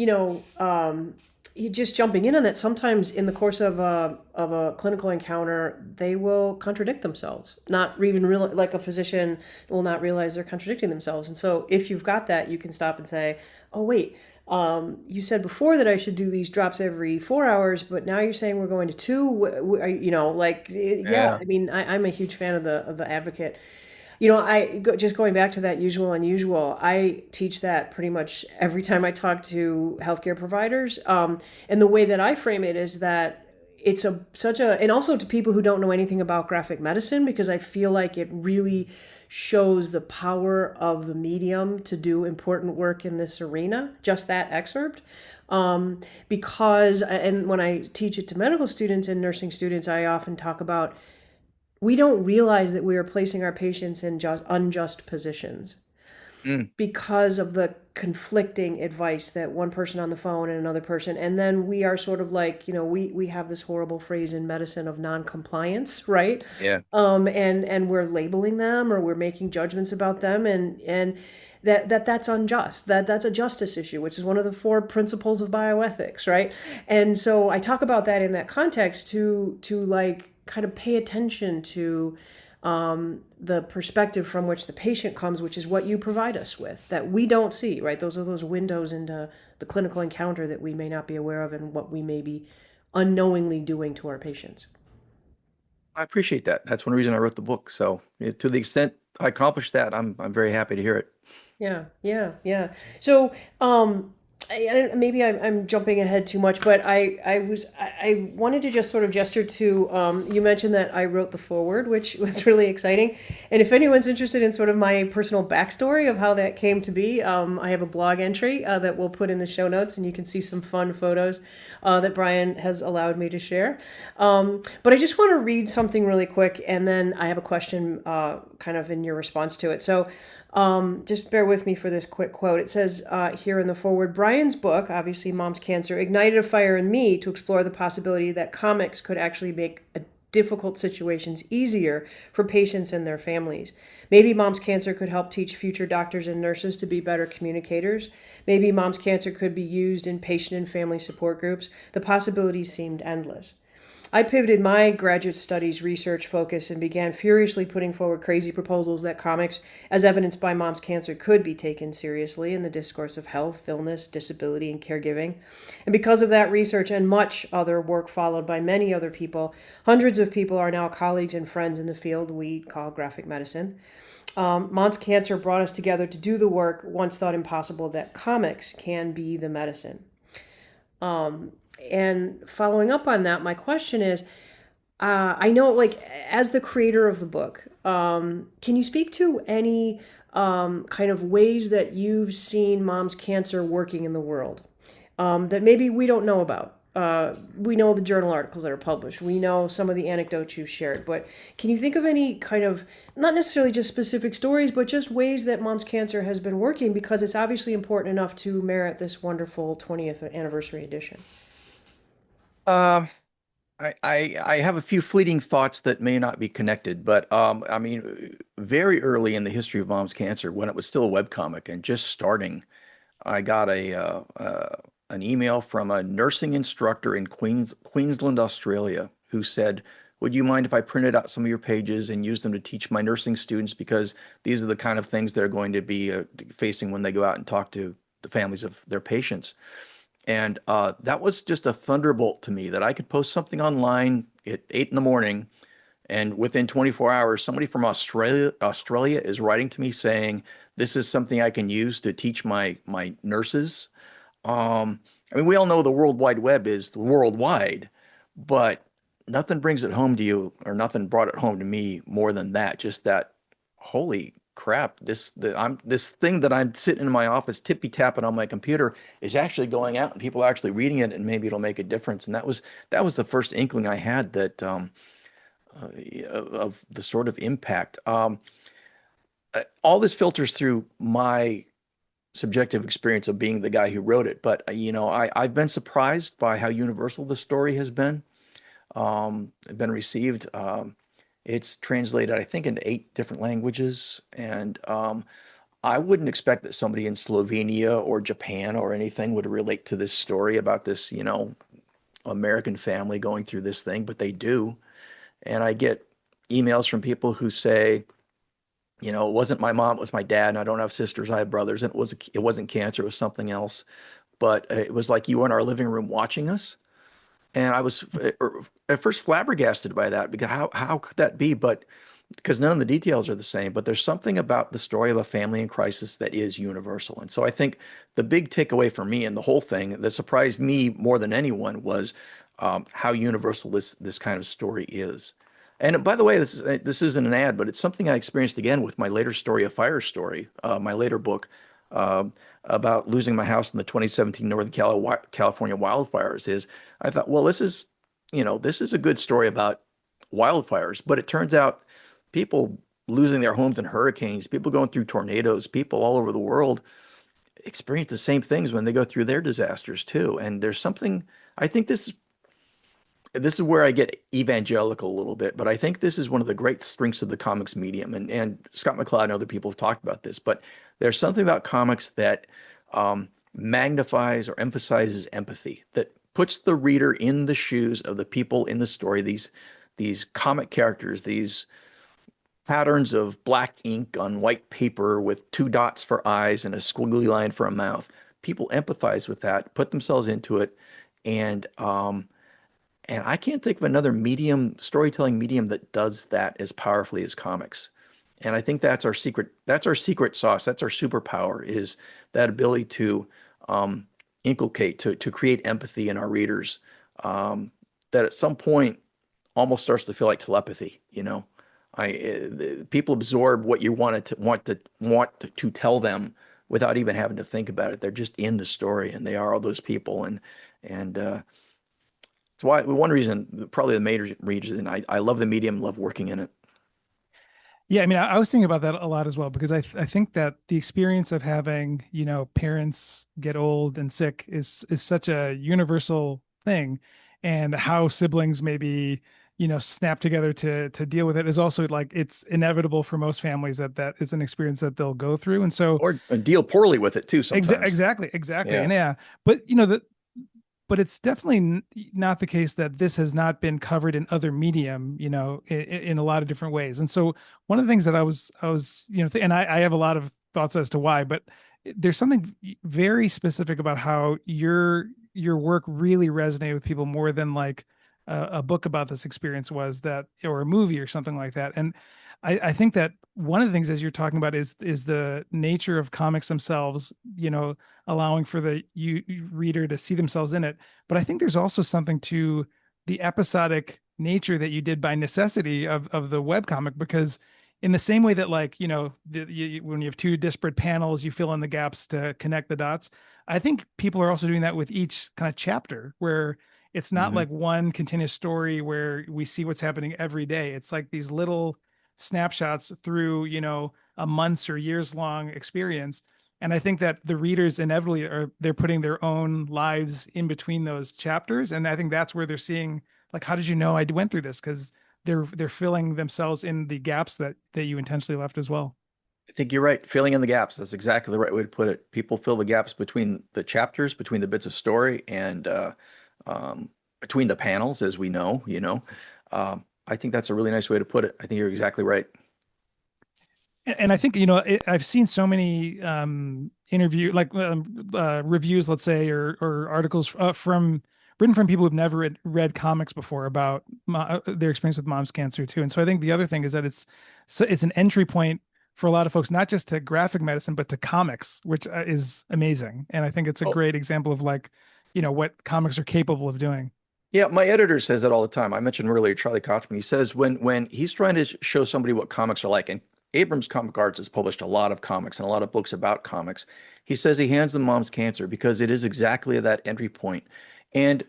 you just jumping in on that. Sometimes in the course of a clinical encounter, they will contradict themselves. Not even real, like a physician will not realize they're contradicting themselves. And so, if you've got that, you can stop and say, "Oh, wait, you said before that I should do these drops every 4 hours, but now you're saying we're going to two. Yeah. Yeah. I mean, I'm a huge fan of the advocate. Just going back to that usual unusual, I teach that pretty much every time I talk to healthcare providers. And the way that I frame it is that it's and also to people who don't know anything about graphic medicine, because I feel like it really shows the power of the medium to do important work in this arena, just that excerpt. And when I teach it to medical students and nursing students, I often talk about we don't realize that we are placing our patients in unjust positions Mm. because of the conflicting advice that one person on the phone and another person, and then we are sort of like, we have this horrible phrase in medicine of non-compliance, right? Yeah. And we're labeling them, or we're making judgments about them, and that's unjust. That's a justice issue, which is one of the four principles of bioethics, right? And so I talk about that in that context to like kind of pay attention to the perspective from which the patient comes, which is what you provide us with, that we don't see, right? Those are those windows into the clinical encounter that we may not be aware of, and what we may be unknowingly doing to our patients. I appreciate that. That's one reason I wrote the book. So yeah, to the extent I accomplished that, I'm very happy to hear it. Yeah, yeah, yeah. So, maybe I'm jumping ahead too much, but I wanted to just sort of gesture to you mentioned that I wrote the foreword, which was really exciting. And if anyone's interested in sort of my personal backstory of how that came to be, I have a blog entry that we'll put in the show notes, and you can see some fun photos that Brian has allowed me to share. But I just want to read something really quick, and then I have a question kind of in your response to it. So. Just bear with me for this quick quote. It says here in the foreword, Brian's book, obviously Mom's Cancer, ignited a fire in me to explore the possibility that comics could actually make difficult situations easier for patients and their families. Maybe Mom's Cancer could help teach future doctors and nurses to be better communicators. Maybe Mom's Cancer could be used in patient and family support groups. The possibilities seemed endless. I pivoted my graduate studies research focus and began furiously putting forward crazy proposals that comics, as evidenced by Mom's Cancer, could be taken seriously in the discourse of health, illness, disability, and caregiving. And because of that research and much other work followed by many other people, hundreds of people are now colleagues and friends in the field we call graphic medicine. Mom's Cancer brought us together to do the work once thought impossible, that comics can be the medicine. And following up on that, my question is, I know, like, as the creator of the book, can you speak to any kind of ways that you've seen Mom's Cancer working in the world that maybe we don't know about? We know the journal articles that are published. We know some of the anecdotes you've shared. But can you think of any kind of, not necessarily just specific stories, but just ways that Mom's Cancer has been working? Because it's obviously important enough to merit this wonderful 20th anniversary edition. Uh, I have a few fleeting thoughts that may not be connected, but I mean, very early in the history of Mom's Cancer, when it was still a webcomic and just starting, I got an email from a nursing instructor in Queensland, Australia, who said, "Would you mind if I printed out some of your pages and used them to teach my nursing students, because these are the kind of things they're going to be facing when they go out and talk to the families of their patients." And that was just a thunderbolt to me, that I could post something online at 8 in the morning, and within 24 hours, somebody from Australia is writing to me saying, "This is something I can use to teach my nurses." I mean, we all know the World Wide Web is worldwide, but nothing brings it home to you, or nothing brought it home to me more than that. Just that, holy crap, this thing that I'm sitting in my office tippy tapping on my computer is actually going out, and people are actually reading it, and maybe it'll make a difference. And that was the first inkling I had that of the sort of impact. All this filters through my subjective experience of being the guy who wrote it. But I've been surprised by how universal the story has been received. It's translated, I think, into 8 different languages, and I wouldn't expect that somebody in Slovenia or Japan or anything would relate to this story about this, American family going through this thing, but they do. And I get emails from people who say, it wasn't my mom, it was my dad, and I don't have sisters, I have brothers, and it wasn't cancer, it was something else. But it was like you were in our living room watching us. And I was at first flabbergasted by that because how could that be? But because none of the details are the same, but there's something about the story of a family in crisis that is universal. And so I think the big takeaway for me and the whole thing that surprised me more than anyone was how universal this kind of story is. And by the way, this isn't an ad, but it's something I experienced again with my later story, A Fire Story, my later book uh, about losing my house in the 2017 Northern California wildfires. Is I thought, well, this is a good story about wildfires, but it turns out people losing their homes in hurricanes, people going through tornadoes, people all over the world experience the same things when they go through their disasters too. And there's something, I think this is where I get evangelical a little bit, but I think this is one of the great strengths of the comics medium. And Scott McCloud and other people have talked about this, but there's something about comics that magnifies or emphasizes empathy, that puts the reader in the shoes of the people in the story, these comic characters, these patterns of black ink on white paper with 2 dots for eyes and a squiggly line for a mouth. People empathize with that, put themselves into it, and I can't think of another storytelling medium that does that as powerfully as comics. And I think that's our secret. That's our secret sauce. That's our superpower is that ability to inculcate, to create empathy in our readers. That at some point almost starts to feel like telepathy. People absorb what you want to tell them without even having to think about it. They're just in the story, and they are all those people. And it's why one reason, probably the major reason, I love the medium, love working in it. Yeah, I mean, I was thinking about that a lot as well because I think that the experience of having, parents get old and sick is such a universal thing, and how siblings maybe, snap together to deal with it is also like it's inevitable for most families that is an experience that they'll go through. And so Or deal poorly with it too sometimes. exactly. Yeah. And yeah, but but it's definitely not the case that this has not been covered in other medium, in a lot of different ways. And so one of the things that I was, and I have a lot of thoughts as to why, but there's something very specific about how your work really resonated with people more than like a book about this experience was that, or a movie or something like that. And I think that one of the things as you're talking about is the nature of comics themselves, allowing for the reader to see themselves in it. But I think there's also something to the episodic nature that you did by necessity of the webcomic, because in the same way that like, when you have 2 disparate panels, you fill in the gaps to connect the dots. I think people are also doing that with each kind of chapter where it's not Hmm. like one continuous story where we see what's happening every day. It's like these little snapshots through, a months or years long experience. And I think that the readers inevitably they're putting their own lives in between those chapters. And I think that's where they're seeing like, how did you know I went through this? Because they're filling themselves in the gaps that you intentionally left as well. I think you're right. Filling in the gaps. That's exactly the right way to put it. People fill the gaps between the chapters, between the bits of story, and between the panels, as we know. I think that's a really nice way to put it. I think you're exactly right. And I think I've seen so many interview like reviews, let's say, or articles from written from people who've never read comics before about their experience with mom's cancer too. And so I think the other thing is that it's an entry point for a lot of folks, not just to graphic medicine but to comics, which is amazing. And I think it's a Oh, great example of like what comics are capable of doing. yeah, my editor says that all the time. I mentioned earlier Charlie Kochman. He says when he's trying to show somebody what comics are like, and Abrams Comic Arts has published a lot of comics and a lot of books about comics. He says he hands them Mom's Cancer because it is exactly that entry point. And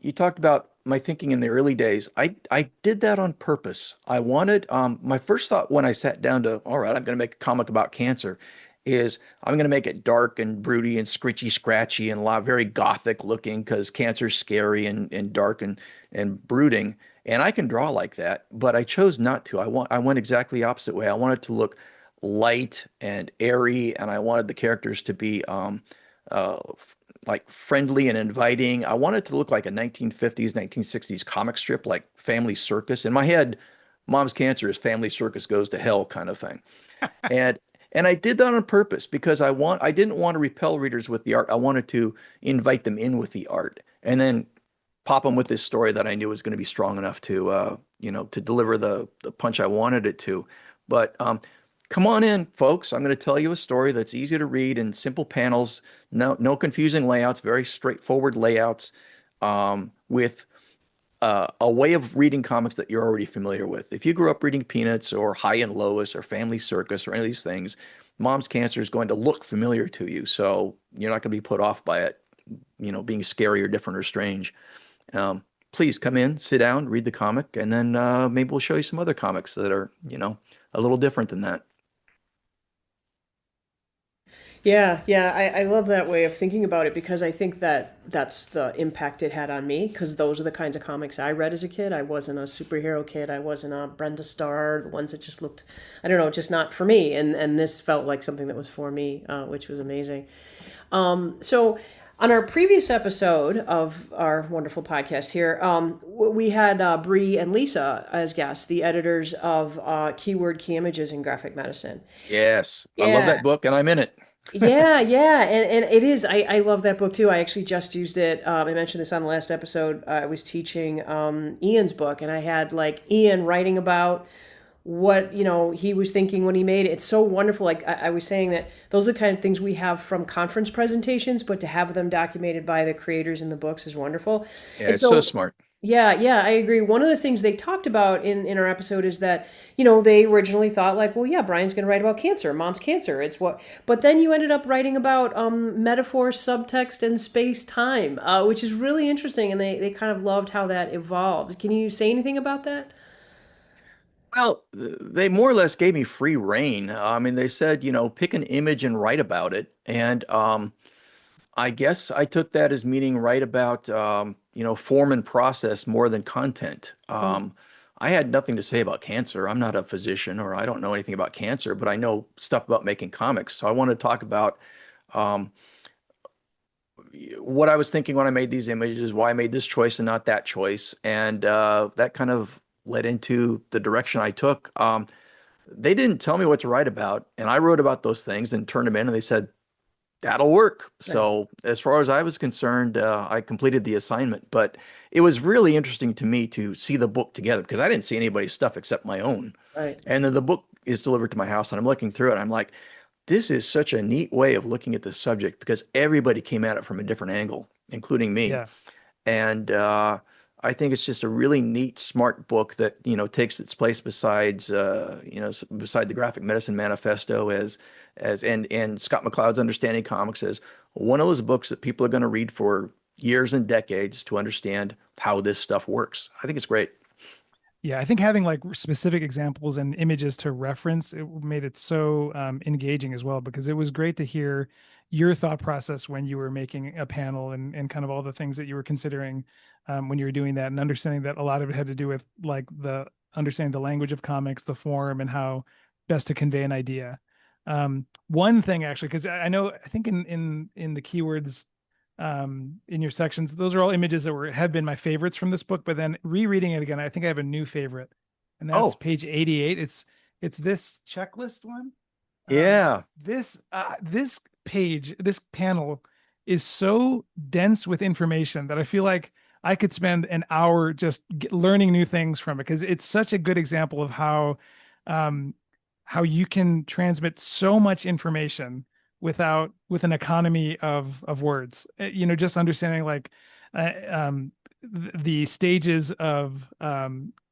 you talked about my thinking in the early days. I did that on purpose. I wanted my first thought when I sat down to, all right, I'm going to make a comic about cancer. is I'm going to make it dark and broody and scritchy scratchy and a lot very gothic looking because cancer's scary and dark and brooding. And I can draw like that, but I chose not to. I went exactly the opposite way. I wanted to look light and airy, and I wanted the characters to be uh, like friendly and inviting. I wanted to look like a 1950s, 1960s comic strip, like Family Circus. In my head, Mom's Cancer is Family Circus Goes to Hell kind of thing. And and I did that on purpose because I didn't want to repel readers with the art. I wanted to invite them in with the art and then pop them with this story that I knew was going to be strong enough to to deliver the punch I wanted it to. But come on in, folks. I'm going to tell you a story that's easy to read in simple panels, no confusing layouts, very straightforward layouts, with a way of reading comics that you're already familiar with. If you grew up reading Peanuts or High and Lois or Family Circus or any of these things, Mom's Cancer is going to look familiar to you. So you're not going to be put off by it, being scary or different or strange. Please come in, sit down, read the comic, and then maybe we'll show you some other comics that are, a little different than that. Yeah, yeah, I love that way of thinking about it because I think that that's the impact it had on me because those are the kinds of comics I read as a kid. I wasn't a superhero kid. I wasn't a Brenda Starr, the ones that just looked, I don't know, just not for me. And this felt like something that was for me, which was amazing. So on our previous episode of our wonderful podcast here, we had Bree and Lisa as guests, the editors of Keyword Key Images in Graphic Medicine. Yes, I love Yeah, that book, and I'm in it. yeah, yeah, and it is. I love that book too. I actually just used it. I mentioned this on the last episode. I was teaching Ian's book, and I had like Ian writing about what he was thinking when he made it. It's so wonderful. Like I was saying that those are the kind of things we have from conference presentations, but to have them documented by the creators in the books is wonderful. Yeah, And it's so so smart. yeah, yeah, I agree. One of the things they talked about in our episode is that, they originally thought like, well, yeah, Brian's going to write about cancer, mom's cancer. It's what, but then you ended up writing about metaphor, subtext, and space time, which is really interesting. And they kind of loved how that evolved. Can you say anything about that? Well, they more or less gave me free rein. I mean, they said, pick an image and write about it. And I guess I took that as meaning write about, form and process more than content. Mm. I had nothing to say about cancer. I'm not a physician or I don't know anything about cancer, but I know stuff about making comics. So I want to talk about um, what I was thinking when I made these images, why I made this choice and not that choice. And that kind of led into the direction I took. They didn't tell me what to write about, and I wrote about those things and turned them in, and they said, that'll work. Right. So, as far as I was concerned, I completed the assignment. But it was really interesting to me to see the book together because I didn't see anybody's stuff except my own. Right. And then the book is delivered to my house, and I'm looking through it. I'm like, this is such a neat way of looking at this subject because everybody came at it from a different angle, including me. Yeah. And I think it's just a really neat, smart book that, takes its place beside the Graphic Medicine Manifesto and Scott McCloud's Understanding Comics as one of those books that people are going to read for years and decades to understand how this stuff works. I think it's great. Yeah, I think having like specific examples and images to reference, it made it so engaging as well because it was great to hear your thought process when you were making a panel and kind of all the things that you were considering when you were doing that and understanding that a lot of it had to do with like the understanding the language of comics, the form, and how best to convey an idea. One thing actually, because I know I think in the keywords in your sections. Those are all images that have been my favorites from this book, but then rereading it again, I think I have a new favorite, and that's Oh, page 88. It's this checklist one. yeah. This page, this panel is so dense with information that I feel like I could spend an hour just learning new things from it because it's such a good example of um, how you can transmit so much information with an economy of words. Just understanding like uh, um, the stages of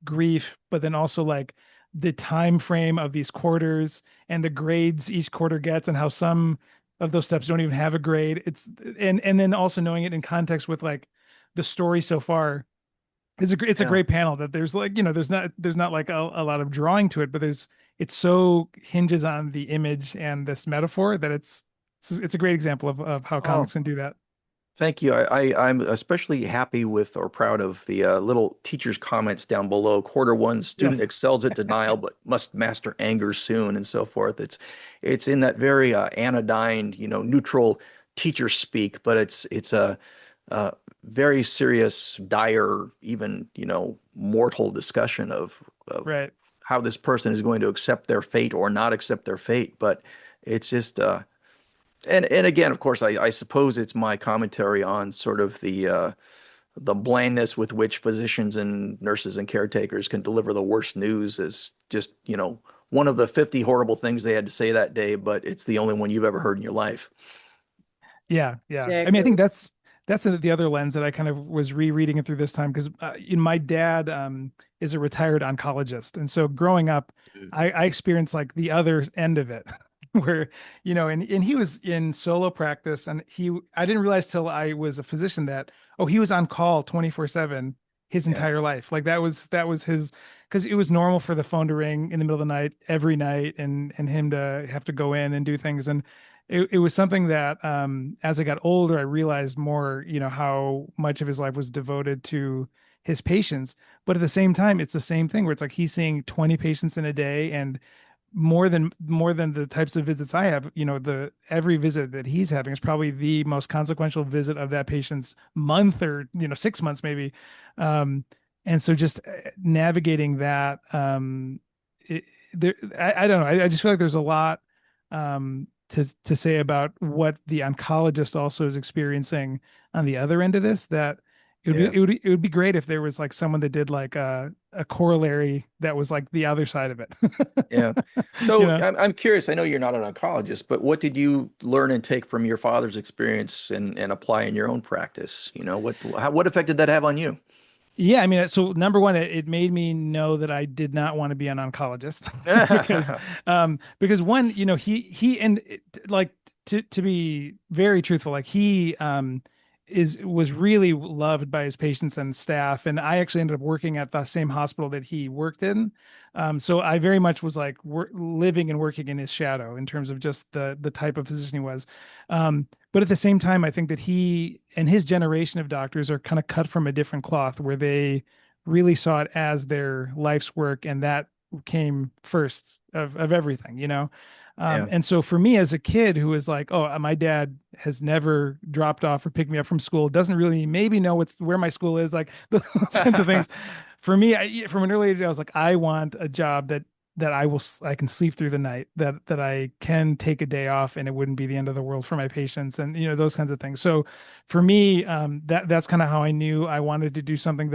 grief, but then also like the time frame of these quarters and the grades each quarter gets, and how some of those steps don't even have a grade. And then also knowing it in context with like the story so far It's a Yeah. great panel that there's like, there's not like a lot of drawing to it, but it's so hinges on the image and this metaphor that it's a great example of how Oh, comics can do that. thank you. I'm especially happy with or proud of the little teacher's comments down below. Quarter one, Yeah. student excels at denial, but must master anger soon, and so forth. It's in that very anodyne, neutral teacher speak, but it's a very serious, dire, even mortal discussion of Right. how this person is going to accept their fate or not accept their fate. But it's just and again, of course, I suppose it's my commentary on sort of the blindness with which physicians and nurses and caretakers can deliver the worst news as just, one of the 50 horrible things they had to say that day, but it's the only one you've ever heard in your life. Yeah, yeah. I mean, I think Exactly. that's the other lens that I kind of was rereading it through this time because my dad is a retired oncologist, and so growing up, Mm. I experienced like the other end of it, where and he was in solo practice, and I didn't realize till I was a physician that he was on call 24/7 his Yeah, entire life. Like that was his because it was normal for the phone to ring in the middle of the night every night, and him to have to go in and do things and it was something that as I got older, I realized more, how much of his life was devoted to his patients. But at the same time, it's the same thing where it's like he's seeing 20 patients in a day and more than the types of visits I have, the every visit that he's having is probably the most consequential visit of that patient's month or, 6 months maybe. And so just navigating that, it, I don't know. I just feel like there's a lot to say about what the oncologist also is experiencing on the other end of this that yeah, it would be great if there was like someone that did like a corollary that was like the other side of it. yeah. You So know? I'm curious. I know you're not an oncologist, but what did you learn and take from your father's experience and apply in your own practice? What effect did that have on you? Yeah, I mean, so number one, it made me know that I did not want to be an oncologist because one, he and like to be very truthful, like he was really loved by his patients and staff, and I actually ended up working at the same hospital that he worked in, so I very much was like living and working in his shadow in terms of just the type of physician he was. But at the same time, I think that he and his generation of doctors are kind of cut from a different cloth where they really saw it as their life's work and that came first of everything, Yeah. And so for me as a kid who was like, oh, my dad has never dropped off or picked me up from school, doesn't really maybe know where my school is, like those kinds of things. For me, from an early age, I was like, I want a job that I can sleep through the night, that I can take a day off and it wouldn't be the end of the world for my patients and those kinds of things. So for me, that's kind of how I knew I wanted to do something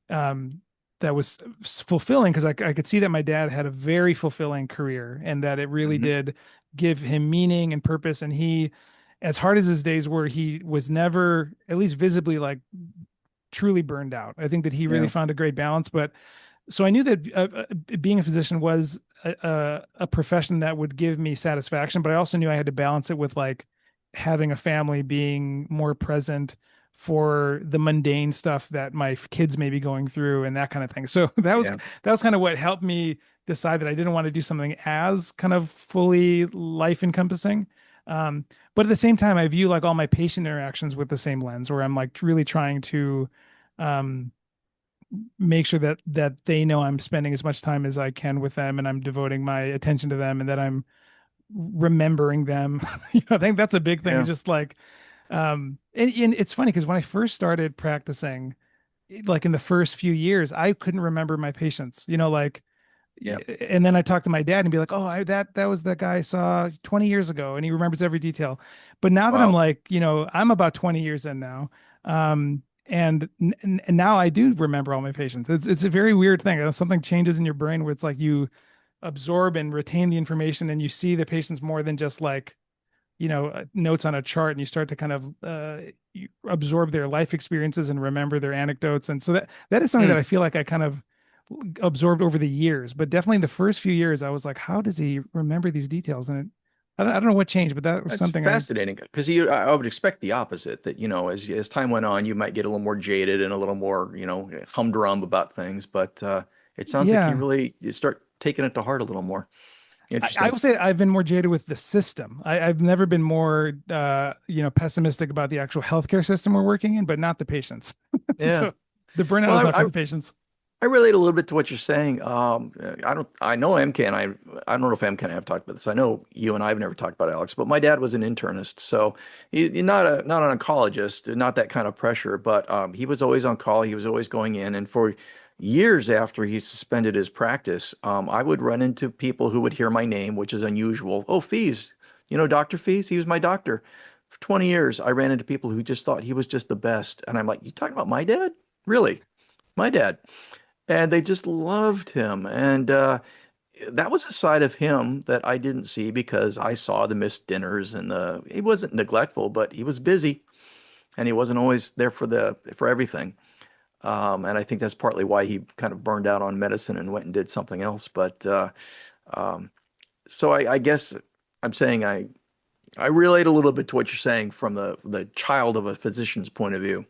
um, that was fulfilling because I could see that my dad had a very fulfilling career and that it really Hmm. did give him meaning and purpose. And he, as hard as his days were, he was never, at least visibly, like truly burned out. I think that he really Yeah. found a great balance, but so I knew that being a physician was a profession that would give me satisfaction, but I also knew I had to balance it with like having a family, being more present for the mundane stuff that my kids may be going through and that kind of thing. So Yeah. that was kind of what helped me decide that I didn't want to do something as kind of fully life encompassing. But at the same time, I view like all my patient interactions with the same lens, where I'm like really trying to um, make sure that they know I'm spending as much time as I can with them and I'm devoting my attention to them and that I'm remembering them. I think that's a big thing. It's Yeah. just like and it's funny because when I first started practicing, like in the first few years, I couldn't remember my patients, like Yeah. and then I talked to my dad and be like, "Oh, that was the guy I saw 20 years ago, and he remembers every detail." But now that I'm Wow. like, I'm about 20 years in now, and now I do remember all my patients. It's a very weird thing. Something changes in your brain where it's like you absorb and retain the information, and you see the patients more than just like notes on a chart, and you start to kind of you absorb their life experiences and remember their anecdotes, and so that is something that Mm. I feel like I kind of absorbed over the years. But definitely the first few years, I was like, how does he remember these details? And I don't know what changed, but that was That's something I, fascinating because I would expect the opposite, that, as time went on, you might get a little more jaded and a little more, humdrum about things. But it sounds like yeah. you start taking it to heart a little more. I Interesting. would say I've been more jaded with the system. I've never been more, pessimistic about the actual healthcare system we're working in, but not the patients. Yeah. So the burnout is Well, not for the patients. I relate a little bit to what you're saying. I know MK and I don't know if MK and I have talked about this. I know you and I have never talked about it, Alex, but my dad was an internist, so he's not an oncologist, not that kind of pressure, but he was always on call. He was always going in, and for years after he suspended his practice, I would run into people who would hear my name, which is unusual. Oh, Fies, Dr. Fies, he was my doctor. For 20 years, I ran into people who just thought he was just the best, and I'm like, you talking about my dad? Really? My dad? And they just loved him. And that was a side of him that I didn't see because I saw the missed dinners and he wasn't neglectful, but he was busy and he wasn't always there for everything. And I think that's partly why he kind of burned out on medicine and went and did something else. But um, so I guess I'm saying I relate a little bit to what you're saying from the child of a physician's point of view.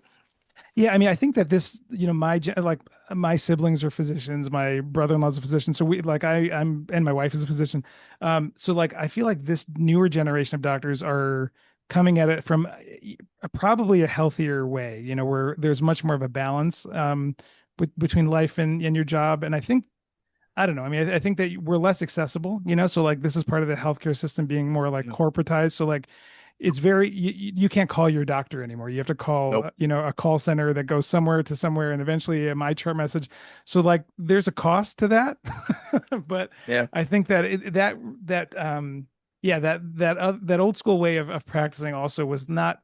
Yeah, I mean, I think that this, like my siblings are physicians, my brother-in-law's a physician, so I'm and my wife is a physician. So like I feel like this newer generation of doctors are coming at it from probably a healthier way, where there's much more of a balance between life and your job. And I don't know. I mean, I think that we're less accessible, so like this is part of the healthcare system being more like Yeah. corporatized. So like it's very, you can't call your doctor anymore. You have to call, Nope. a call center that goes somewhere to somewhere and eventually a my chart message. So like there's a cost to that. But Yeah. I think that yeah, that old school way of practicing also was not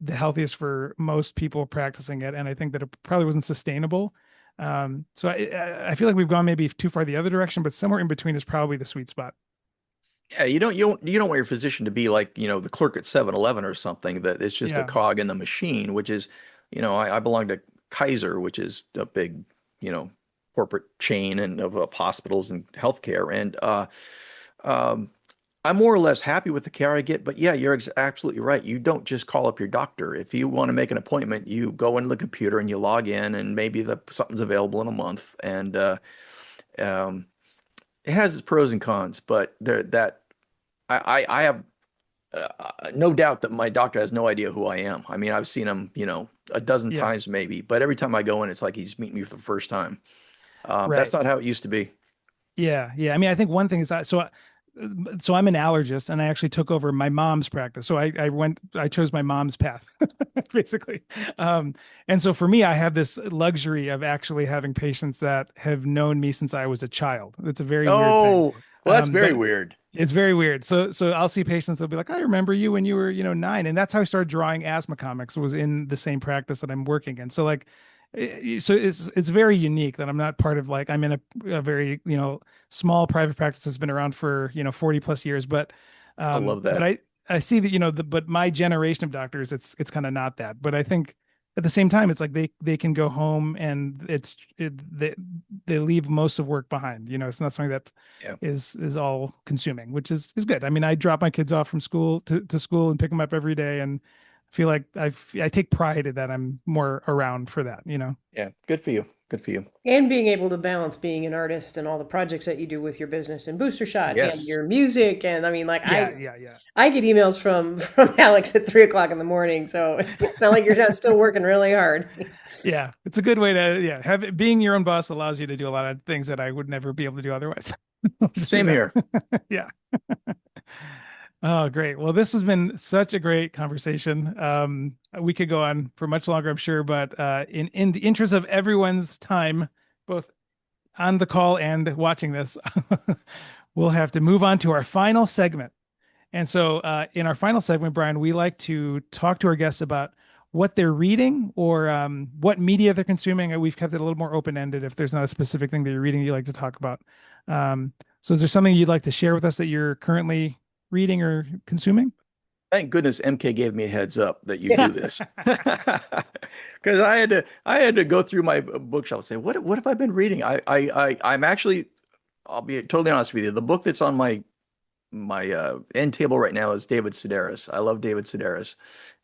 the healthiest for most people practicing it. And I think that it probably wasn't sustainable. So I feel like we've gone maybe too far the other direction, but somewhere in between is probably the sweet spot. Yeah, you don't want your physician to be like, the clerk at 7-Eleven or something, that it's just a Yeah. cog in the machine, which is, I belong to Kaiser, which is a big, you know, corporate chain and of hospitals and healthcare. And um, I'm more or less happy with the care I get, but yeah, you're ex absolutely right. You don't just call up your doctor. If you want to make an appointment, you go into the computer and you log in, and maybe something's available in a month. And um, it has its pros and cons, but I have no doubt that my doctor has no idea who I am. I mean, I've seen him, a dozen Yeah. times maybe, but every time I go in, it's like he's meeting me for the first time. That's Right. not how it used to be. Yeah. Yeah. I mean, I think one thing is so I'm an allergist and I actually took over my mom's practice. So I chose my mom's path basically. Um, and so for me, I have this luxury of actually having patients that have known me since I was a child. It's a very weird thing. Oh, well, that's very That weird. It's very weird. So I'll see patients that'll be like, I remember you when you were, 9. And that's how I started drawing asthma comics, was in the same practice that I'm working in. So like so it's very unique that I'm not part of, like, I'm in a very, small private practice that's been around for, 40 plus years. I love But that. I see that, but my generation of doctors, it's kind of not that. But I think at the same time, it's like they can go home and they leave most of work behind. It's not something that Yeah. is all consuming, which is good. I mean, I drop my kids off from school to school and pick them up every day, and feel like I take pride in that I'm more around for that. Yeah. Good for you. Good for you. And being able to balance being an artist and all the projects that you do with your business and Booster Shot and Yes. your music. And I mean, like Yeah, yeah, yeah. I get emails from Alex at 3 o'clock in the morning. So it's not like you're not still working really hard. Yeah, it's a good way to, being your own boss allows you to do a lot of things that I would never be able to do otherwise. I'll just say Same that. here. Yeah. Oh, great. Well, this has been such a great conversation. We could go on for much longer, I'm sure, but in the interest of everyone's time, both on the call and watching this, we'll have to move on to our final segment. And so, in our final segment, Brian, we like to talk to our guests about what they're reading, or what media they're consuming. And we've kept it a little more open-ended. If there's not a specific thing that you're reading you like to talk about. So is there something you'd like to share with us that you're currently reading or consuming? Thank goodness MK gave me a heads up that you do this. Because I had to go through my bookshelf and say, what have I been reading? I'm actually, I'll be totally honest with you. The book that's on my my end table right now is David Sedaris. I love David Sedaris.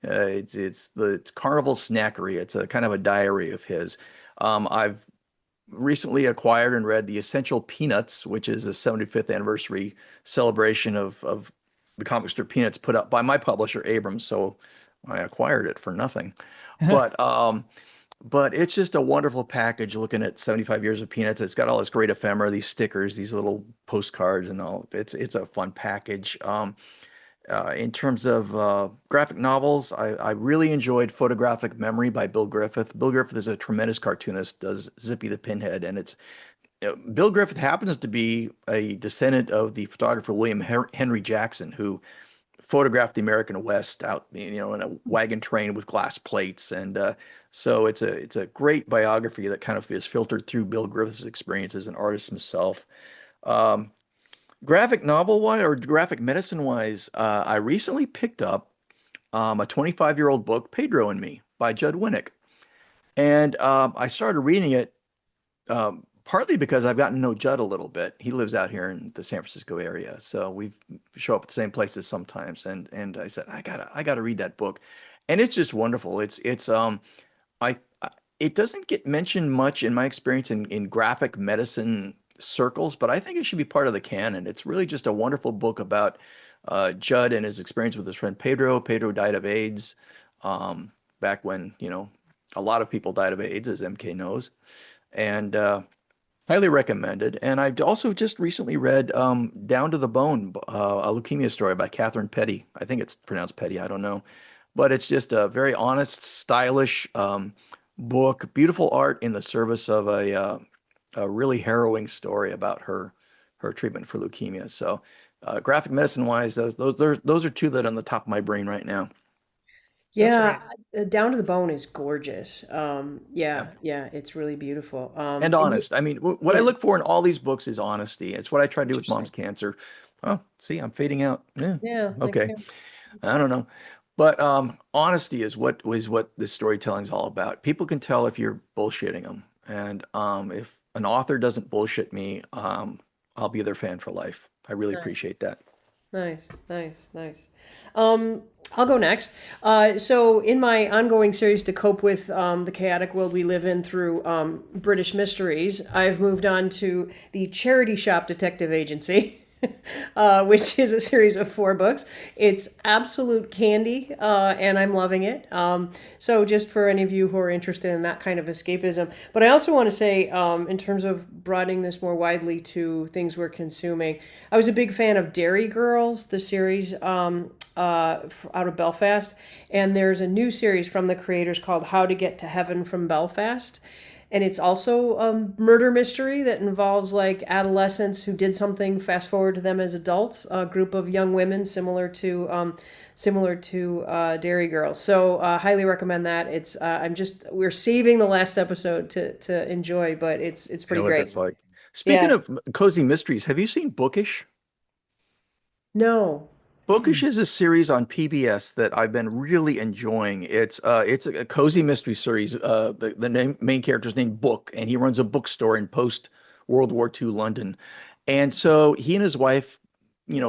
It's Carnival Snackery. It's a kind of a diary of his. I've recently acquired and read The Essential Peanuts, which is the 75th anniversary celebration of the comic strip Peanuts put up by my publisher Abrams. So I acquired it for nothing. But but it's just a wonderful package looking at 75 years of Peanuts. It's got all this great ephemera, these stickers, these little postcards and all. It's a fun package. In terms of graphic novels, I really enjoyed Photographic Memory by Bill Griffith. Bill Griffith is a tremendous cartoonist, does Zippy the Pinhead, and it's Bill Griffith happens to be a descendant of the photographer William Henry Jackson, who photographed the American West out, in a wagon train with glass plates, and so it's a great biography that kind of is filtered through Bill Griffith's experience as an artist himself. Um, Graphic novel wise or graphic medicine wise, I recently picked up a 25-year-old book, Pedro and Me, by Judd Winnick, and I started reading it partly because I've gotten to know Judd a little bit. He lives out here in the San Francisco area, so we show up at the same places sometimes. And I said I gotta read that book, and it's just wonderful. I it doesn't get mentioned much in my experience in graphic medicine circles, but I think it should be part of the canon. It's really just a wonderful book about Judd and his experience with his friend Pedro. Pedro died of AIDS back when a lot of people died of AIDS, as MK knows, and highly recommended. And I also just recently read Down to the Bone, a leukemia story by Catherine Petty. I think it's pronounced Petty, I don't know. But it's just a very honest, stylish book, beautiful art in the service of a really harrowing story about her treatment for leukemia. So, graphic medicine wise, those are two that are on the top of my brain right now. That's Yeah, great. Down to the Bone is gorgeous. Yeah. Yeah, it's really beautiful. And And you, honest. I mean, what I yeah, look for in all these books is honesty. It's what I try to do with Mom's interesting. Cancer. Oh, see, I'm fading out. Yeah. Yeah, Okay. okay. I don't know. But honesty is what this storytelling is all about. People can tell if you're bullshitting them. And if an author doesn't bullshit me, I'll be their fan for life. I really Nice, appreciate that. nice, nice, nice. Um, I'll go next. So, in my ongoing series to cope with the chaotic world we live in through British mysteries, I've moved on to the Charity Shop Detective Agency. Which is a series of 4 books. It's absolute candy, and I'm loving it. So, just for any of you who are interested in that kind of escapism, but I also want to say, in terms of broadening this more widely to things we're consuming, I was a big fan of Dairy Girls, the series out of Belfast, and there's a new series from the creators called How to Get to Heaven from Belfast, and it's also a murder mystery that involves like adolescents who did something. Fast forward to them as adults, a group of young women similar to Dairy Girls. So highly recommend that. It's we're saving the last episode to enjoy, but it's I know pretty what great. that's like. Speaking Yeah. of cozy mysteries, have you seen Bookish? No. Bookish is a series on PBS that I've been really enjoying. It's a cozy mystery series. Main character's named Book, and he runs a bookstore in post World War II London. And so he and his wife,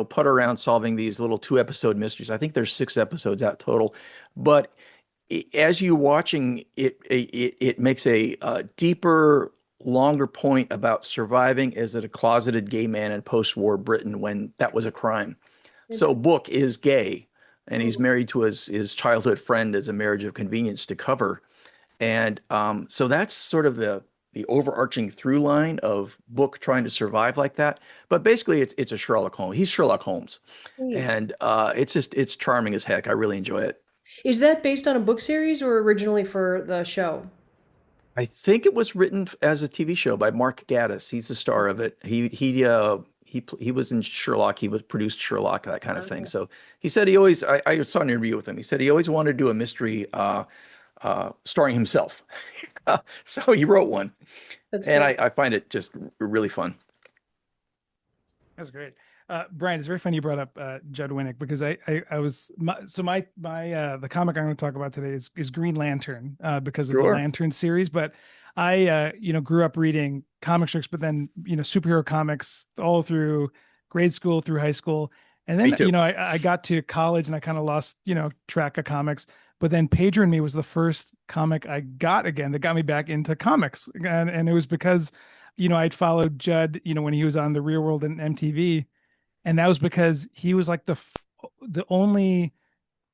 putter around solving these little 2 episode mysteries. I think there's 6 episodes out total. But as you watching it, it makes a deeper, longer point about surviving as a closeted gay man in post-war Britain when that was a crime. So Interesting. Book is gay, and he's Mhm. married to his childhood friend as a marriage of convenience to cover. And so that's sort of the overarching through line of Book trying to survive like that. But basically, it's a Sherlock Holmes. He's Sherlock Holmes, Neat. and it's charming as heck. I really enjoy it. Is that based on a book series or originally for the show? I think it was written as a TV show by Mark Gatiss. He's the star of it. He was in Sherlock. He was produced Sherlock, that kind of thing. Okay. So he said he always. I saw an interview with him. He said he always wanted to do a mystery starring himself. So he wrote one, That's and cool. I find it just really fun. That's great. Brian, it's very funny you brought up Judd Winnick because I was the comic I'm going to talk about today is Green Lantern because of the Sure. Lantern series. But I grew up reading comic strips, but then superhero comics all through grade school through high school. And Me then, too. I got to college and I kind of lost, track of comics. But then Pager and Me was the first comic I got again that got me back into comics. And it was because, I'd followed Judd, when he was on The Real World and MTV. And that was because he was like the only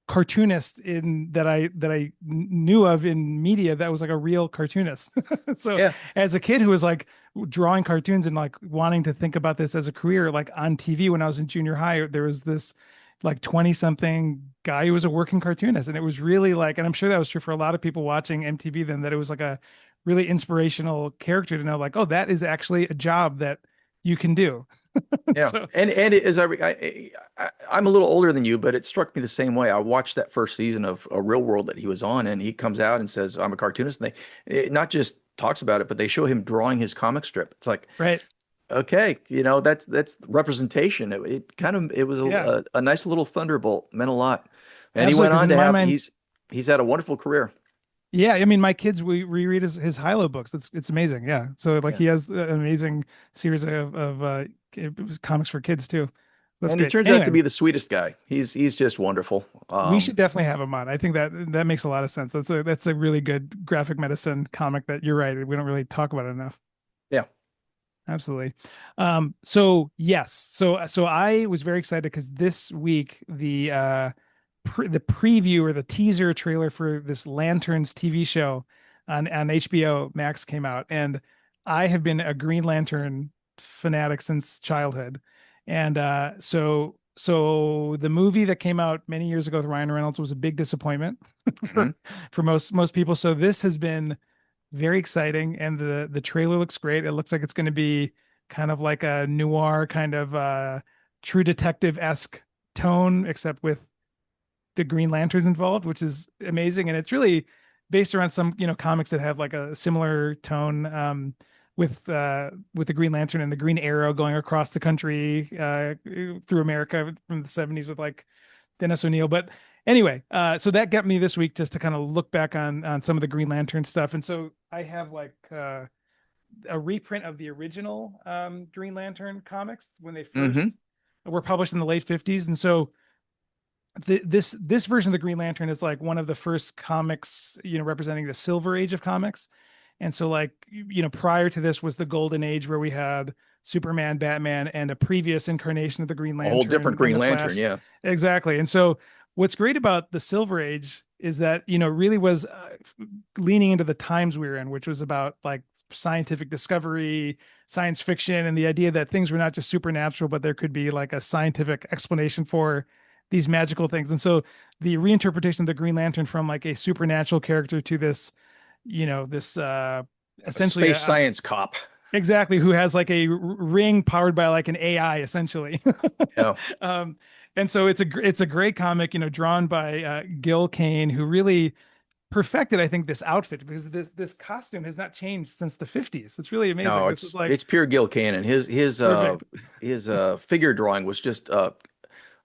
cartoonist in that I knew of in media that was like a real cartoonist. So Yeah. as a kid who was like drawing cartoons and like wanting to think about this as a career, like on TV when I was in junior high, there was this like 20 something guy who was a working cartoonist. And it was really like, and I'm sure that was true for a lot of people watching MTV then, that it was like a really inspirational character to know like, oh, that is actually a job that you can do. Yeah, So and it, as I'm a little older than you, but it struck me the same way. I watched that first season of A Real World that he was on, and he comes out and says, "I'm a cartoonist." And it not just talks about it, but they show him drawing his comic strip. It's like, right. okay, that's representation. It was Yeah. a nice little thunderbolt, meant a lot, and he Absolutely. went Because on in to my have mind, he's had a wonderful career. yeah, I mean, my kids we reread his Hilo books. It's amazing. Yeah, so like Yeah, he has an amazing series of comics for kids too. That's and he great. turns out Anyway, to be the sweetest guy. He's just wonderful. we should definitely have him on. I think that makes a lot of sense. That's a really good graphic medicine comic that you're right. We don't really talk about it enough. Yeah. Absolutely. So yes, so I was very excited because this week the preview or the teaser trailer for this Lanterns TV show on HBO Max came out, and I have been a Green Lantern fanatic since childhood, and so the movie that came out many years ago with Ryan Reynolds was a big disappointment Hmm. for most people. So this has been very exciting, and the trailer looks great. It looks like it's going to be kind of like a noir kind of True Detective-esque tone, except with the Green Lanterns involved, which is amazing. And it's really based around some, comics that have like a similar tone, with the Green Lantern and the Green Arrow going across the country through America from the 70s with like Dennis O'Neil. But anyway, so that got me this week just to kind of look back on some of the Green Lantern stuff. And so I have like a reprint of the original Green Lantern comics when they first Hmm. were published in the late 50s. And so this version of the Green Lantern is like one of the first comics, representing the Silver Age of comics. And so like, prior to this was the Golden Age where we had Superman, Batman, and a previous incarnation of the Green A whole different Lantern and Green the Lantern. Flash. Yeah. Exactly. And so what's great about the Silver Age is that, really was leaning into the times we were in, which was about like scientific discovery, science fiction, and the idea that things were not just supernatural, but there could be like a scientific explanation for these magical things. And so the reinterpretation of the Green Lantern from like a supernatural character to this, this A essentially space science cop. exactly, who has like a ring powered by like an AI essentially. Yeah. um, and so it's a great comic, drawn by Gil Kane, who really perfected, I think, this outfit because this costume has not changed since the 50s. It's really amazing. No, This is like it's pure Gil Cannon. perfect. His figure drawing was just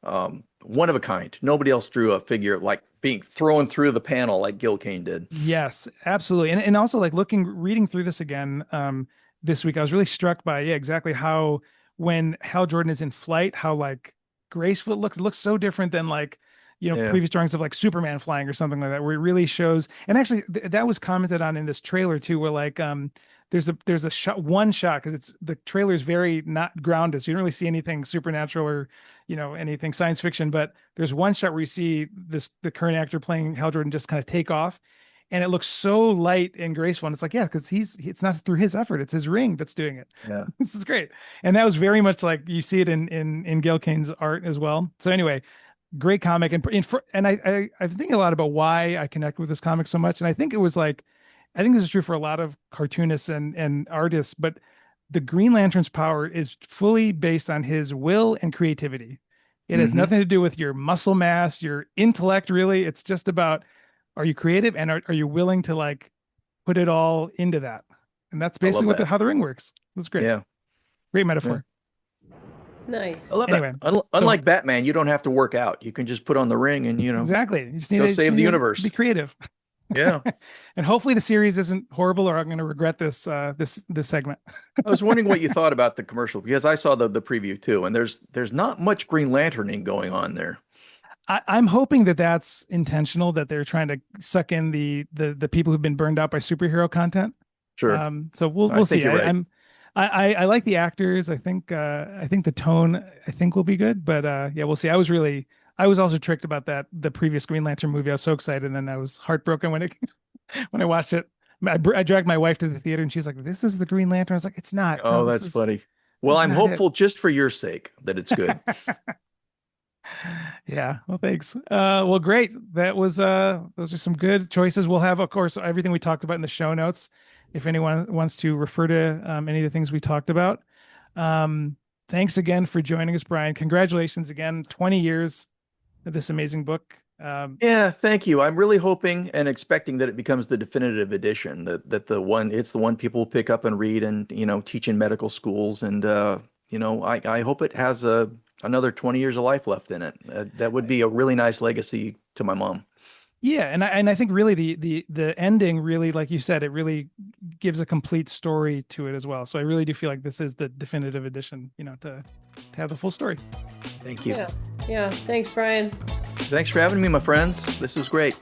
one of a kind. Nobody else drew a figure like being thrown through the panel like Gil Kane did. Yes, absolutely. And also like reading through this again this week, I was really struck by, yeah, exactly how when Hal Jordan is in flight, how like graceful it looks so different than like, Yeah. previous drawings of like Superman flying or something like that, where it really shows. And actually that was commented on in this trailer too, where like there's a shot, one shot, because it's the trailer is very not grounded, so you don't really see anything supernatural or anything science fiction. But there's one shot where you see the current actor playing Hal Jordan just kind of take off, and it looks so light and graceful. And it's like, yeah, because it's not through his effort; it's his ring that's doing it. Yeah. This is great, and that was very much like you see it in Gail Kane's art as well. So anyway, great comic, and I think a lot about why I connect with this comic so much, and I think this is true for a lot of cartoonists and artists, but the Green Lantern's power is fully based on his will and creativity. It has Hmm. nothing to do with your muscle mass, your intellect, really. It's just about, are you creative, and are you willing to like put it all into that? And that's I basically love that. how the ring works. That's great. Yeah. Great Yeah. metaphor. I Nice. love that. Anyway, so Unlike Batman, you don't have to work out. You can just put on the ring and, exactly. You just need go to save the be universe. creative. Yeah. And hopefully the series isn't horrible, or I'm going to regret this segment. I was wondering what you thought about the commercial because I saw the preview too, and there's not much Green Lanterning going on there. I'm hoping that that's intentional, that they're trying to suck in the people who've been burned out by superhero content. Sure. So we'll I think see. you're right. I like the actors. I think the tone will be good, but yeah, we'll see. I was also tricked about the previous Green Lantern movie. I was so excited, and then I was heartbroken when it when I watched it. I dragged my wife to the theater, and she's like, "This is the Green Lantern." I was like, "It's not. Oh, No, that's funny. this Well, is I'm not it." hopeful just for your sake that it's good. Yeah, well, thanks. Well, great. That was those are some good choices. We'll have, of course, everything we talked about in the show notes if anyone wants to refer to any of the things we talked about. Thanks again for joining us, Brian. Congratulations again, 20 years of this amazing book. Yeah, thank you. I'm really hoping and expecting that it becomes the definitive edition, that it's the one people pick up and read and, teach in medical schools. And, I hope it has another 20 years of life left in it. That would be a really nice legacy to my mom. Yeah, and I think really the ending really, like you said, it really gives a complete story to it as well. So I really do feel like this is the definitive edition, to have the full story. Thank you. Yeah. Yeah. Thanks, Brian. Thanks for having me, my friends. This was great.